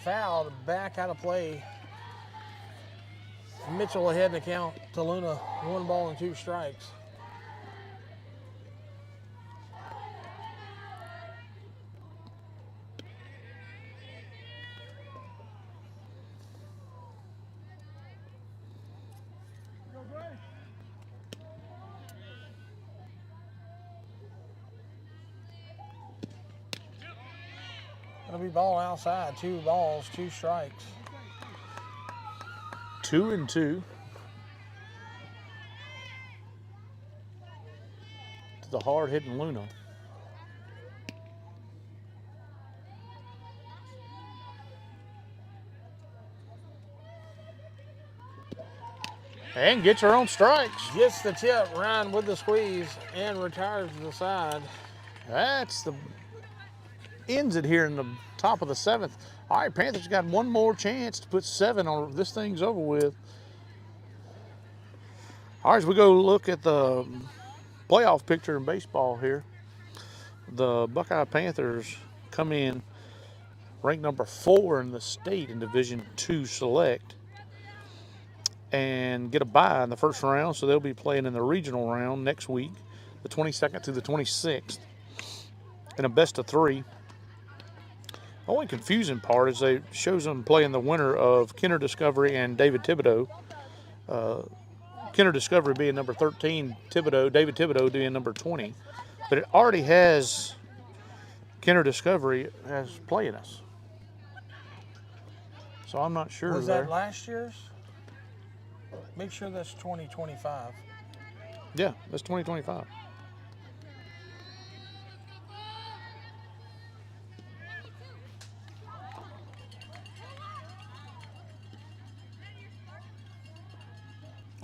Fouled, back out of play. Mitchell ahead in the count to Luna. 1 ball and 2 strikes. It'll be ball outside. 2 balls, 2 strikes. 2-2. To the hard-hitting Luna. And gets her own strikes. Gets the tip, Ryan with the squeeze, and retires to the side. That's the ends it here in the top of the 7th. All right, Panthers got 1 more chance to put 7 on. This thing's over with. All right, as we go look at the playoff picture in baseball here, the Buckeye Panthers come in ranked number 4 in the state in Division II Select and get a bye in the first round, so they'll be playing in the regional round next week, the 22nd through the 26th, in a best of 3. The only confusing part is they shows them playing the winner of Kenner Discovery and David Thibodeau. Kenner Discovery being number 13, David Thibodeau being number 20. But it already has Kenner Discovery as playing us. So I'm not sure. Was that last year's? Make sure that's 2025. Yeah, that's 2025.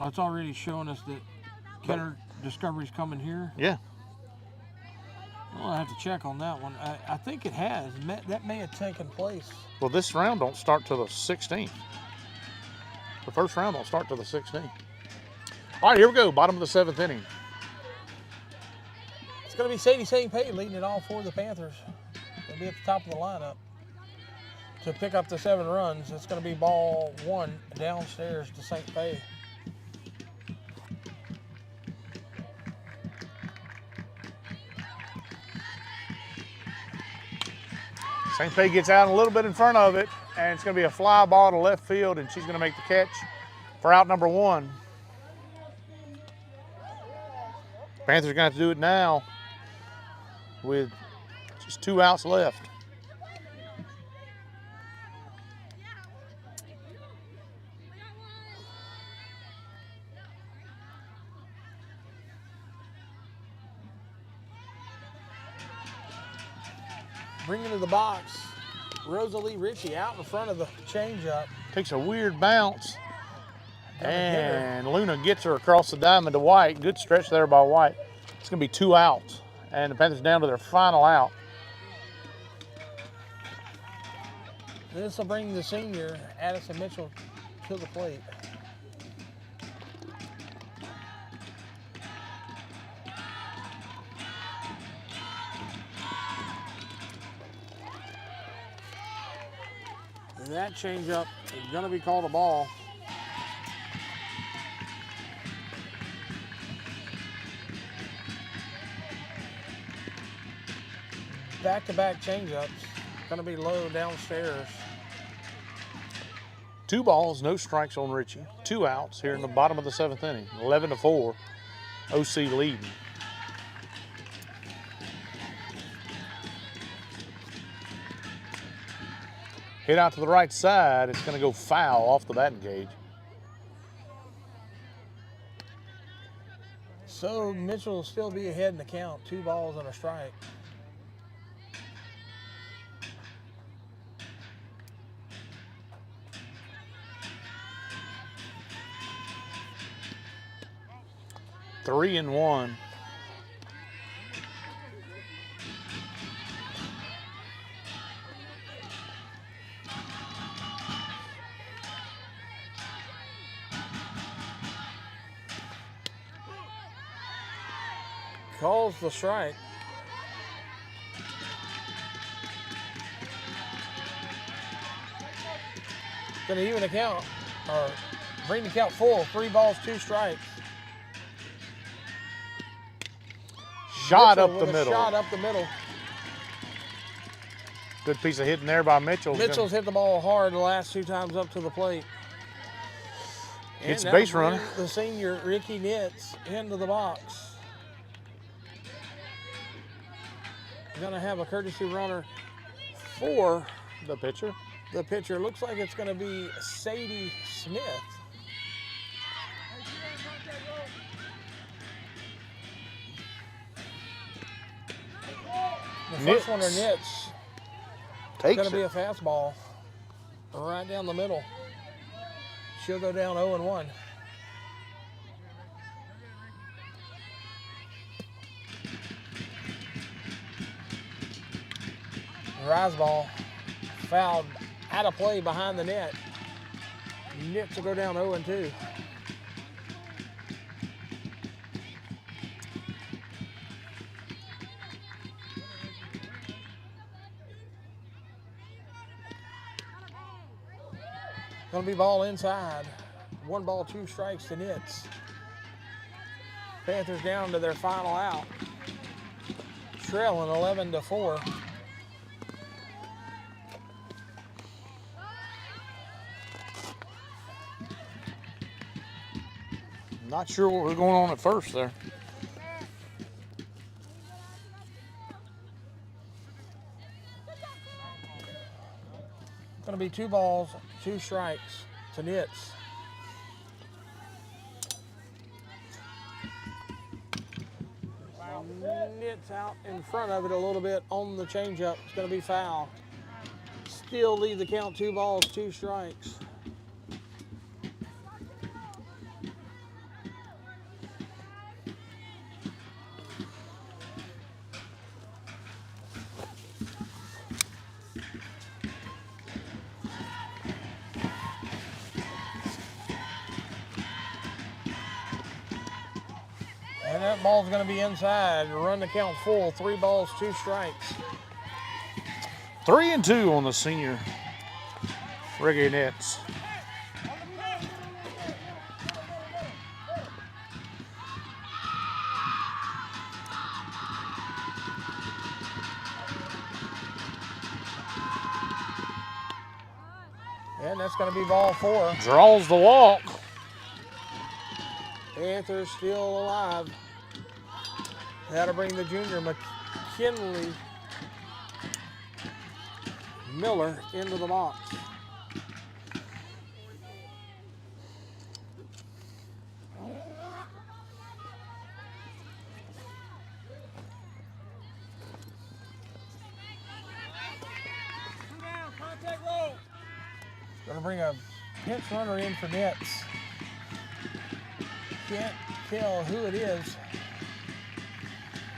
Oh, it's already showing us that Kenner Discovery's coming here. Yeah. Well, I have to check on that one. I think it has. That may have taken place. Well, this round don't start till the 16th. The first round don't start till the 16th. All right, here we go. Bottom of the 7th inning. It's going to be Sadie St. Pay leading it all for the Panthers. They'll be at the top of the lineup to pick up the 7 runs. It's going to be ball 1 downstairs to St. Pay. St. Pay gets out a little bit in front of it, and it's going to be a fly ball to left field, and she's going to make the catch for out number 1. Panthers are going to have to do it now with just 2 outs left. Bring into the box. Rosalie Ritchie out in front of the changeup. Takes a weird bounce. And Luna gets her across the diamond to White. Good stretch there by White. It's going to be 2 outs. And the Panthers down to their final out. This will bring the senior, Addison Mitchell, to the plate. That changeup is going to be called a ball. Back-to-back changeups. Going to be low downstairs. 2 balls, no strikes on Ritchie. 2 outs here in the bottom of the 7th inning. 11-4, OC leading. Hit out to the right side. It's going to go foul off the batting cage. So Mitchell will still be ahead in the count. 2 balls and a strike. Three and 1. Calls the strike. Gonna even the count, or bring the count full. 3 balls, 2 strikes. Shot Mitchell up the with a middle. Shot up the middle. Good piece of hitting there by Mitchell. Mitchell's hit the ball hard the last 2 times up to the plate. Gets a that'll base runner. bring the senior, Ricky Nitz, into the box. Going to have a courtesy runner for The pitcher. the pitcher. Looks like it's going to be Sadie Smith. The first one, Nitz, is Takes going to be it. a fastball right down the middle. She'll go down 0-1. Rise ball fouled out of play behind the net. Nitz will go down 0-2. Gonna be ball inside. 1 ball, 2 strikes to Nitz. Panthers down to their final out. Trailing 11-4. Not sure what was going on at first there. Gonna be 2 balls, 2 strikes to Nitz. Nitz out in front of it a little bit on the changeup. It's gonna be foul. Still leave the count 2 balls, 2 strikes. And that ball's going to be inside. Run the count full. 3 balls, 2 strikes. 3-2 on the senior Ricky Nitz. And that's going to be ball 4. Draws the walk. Panthers still alive. That'll bring the junior McKinley Miller into the box. Gonna bring a pinch runner in for nets. Can't tell who it is.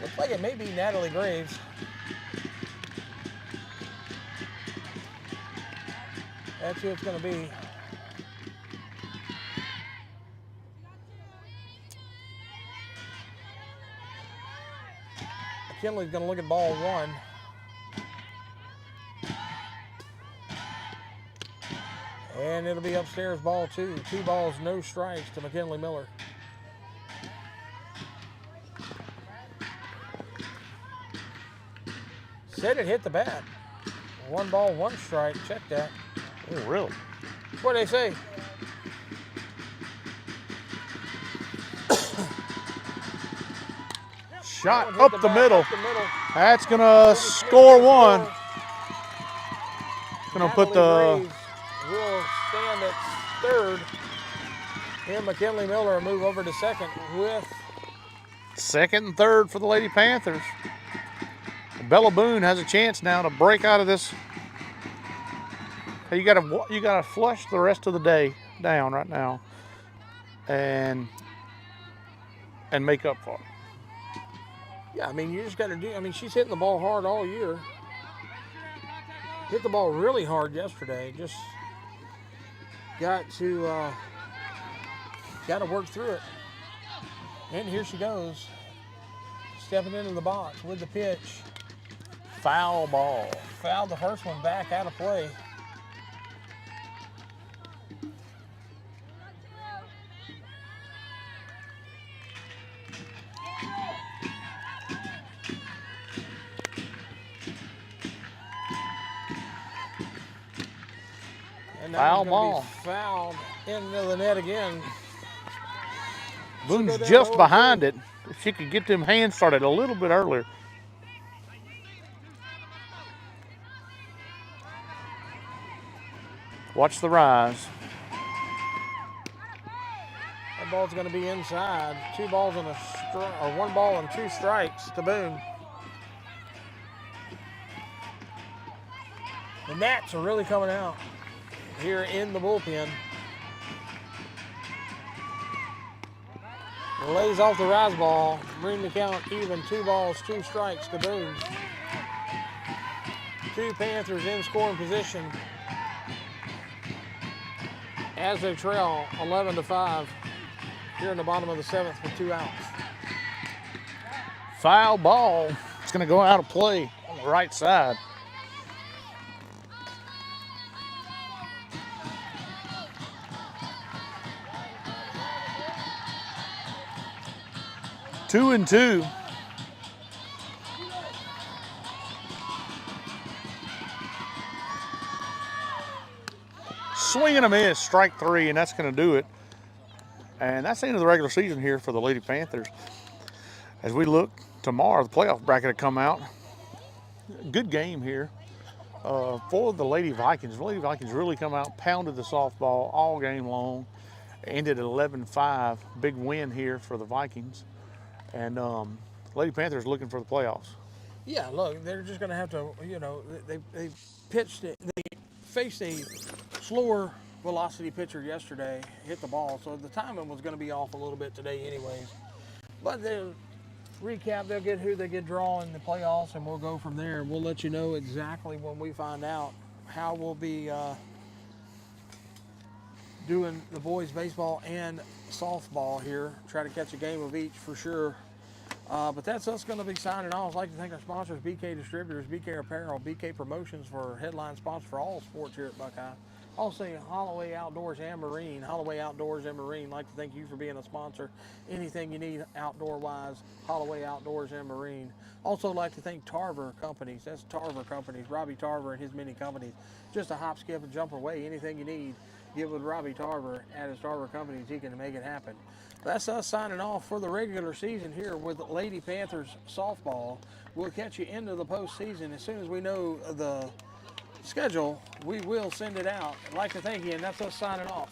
Looks like it may be Natalie Graves. That's who it's gonna be. McKinley's gonna look at ball 1. And it'll be upstairs ball 2. 2 balls, no strikes to McKinley Miller. Said it hit the bat. 1 ball, 1 strike. Check that. Oh, really? That's what they say. Shot Hit up the the bat, middle. up the middle. That's gonna score 1. Gonna put Natalie the Graves will stand at third. And McKinley Miller will move over to second with second and third for the Lady Panthers. Bella Boone has a chance now to break out of this. You gotta flush the rest of the day down right now, and make up for it. Yeah, I mean, you just got to do. I mean, she's hitting the ball hard all year. Hit the ball really hard yesterday. Just got to work through it. And here she goes, stepping into the box with the pitch. Foul ball. Fouled the first one back out of play. And now Foul it's gonna ball. be fouled into the net again. Boone's down just 0-2. behind it. If she could get them hands started a little bit earlier. Watch the rise. That ball's going to be inside. 2 balls and 1 ball and 2 strikes to Boone. The Nats are really coming out here in the bullpen. Lays off the rise ball. Bring the count even. 2 balls, 2 strikes to Boone. 2 Panthers in scoring position as they trail 11-5 here in the bottom of the 7th with 2 outs. Foul ball. It's going to go out of play on the right side. Two and 2. Swing and a miss, strike 3, and that's going to do it. And that's the end of the regular season here for the Lady Panthers. As we look tomorrow, the playoff bracket will come out. Good game here for the Lady Vikings. The Lady Vikings really come out, pounded the softball all game long. Ended at 11-5. Big win here for the Vikings. And Lady Panthers looking for the playoffs. Yeah, look, they're just going to have to, you know, they pitched it. They faced a slower velocity pitcher yesterday, hit the ball, so the timing was going to be off a little bit today anyways. But they'll recap, they'll get who they get draw in the playoffs, and we'll go from there. We'll let you know exactly when we find out how we'll be doing the boys baseball and softball here. Try to catch a game of each for sure. But that's us going to be signing off. I'd like to thank our sponsors, BK Distributors, BK Apparel, BK Promotions for headline sponsors for all sports here at Buckeye. Also, Holloway Outdoors and Marine. Holloway Outdoors and Marine. I'd like to thank you for being a sponsor. Anything you need outdoor-wise, Holloway Outdoors and Marine. Also, like to thank Tarver Companies. That's Tarver Companies. Robbie Tarver and his many companies. Just a hop, skip, and jump away. Anything you need get with Robbie Tarver at his Tarver Companies. He can make it happen. That's us signing off for the regular season here with Lady Panthers softball. We'll catch you into the postseason. As soon as we know the schedule, we will send it out. I'd like to thank you, and that's us signing off.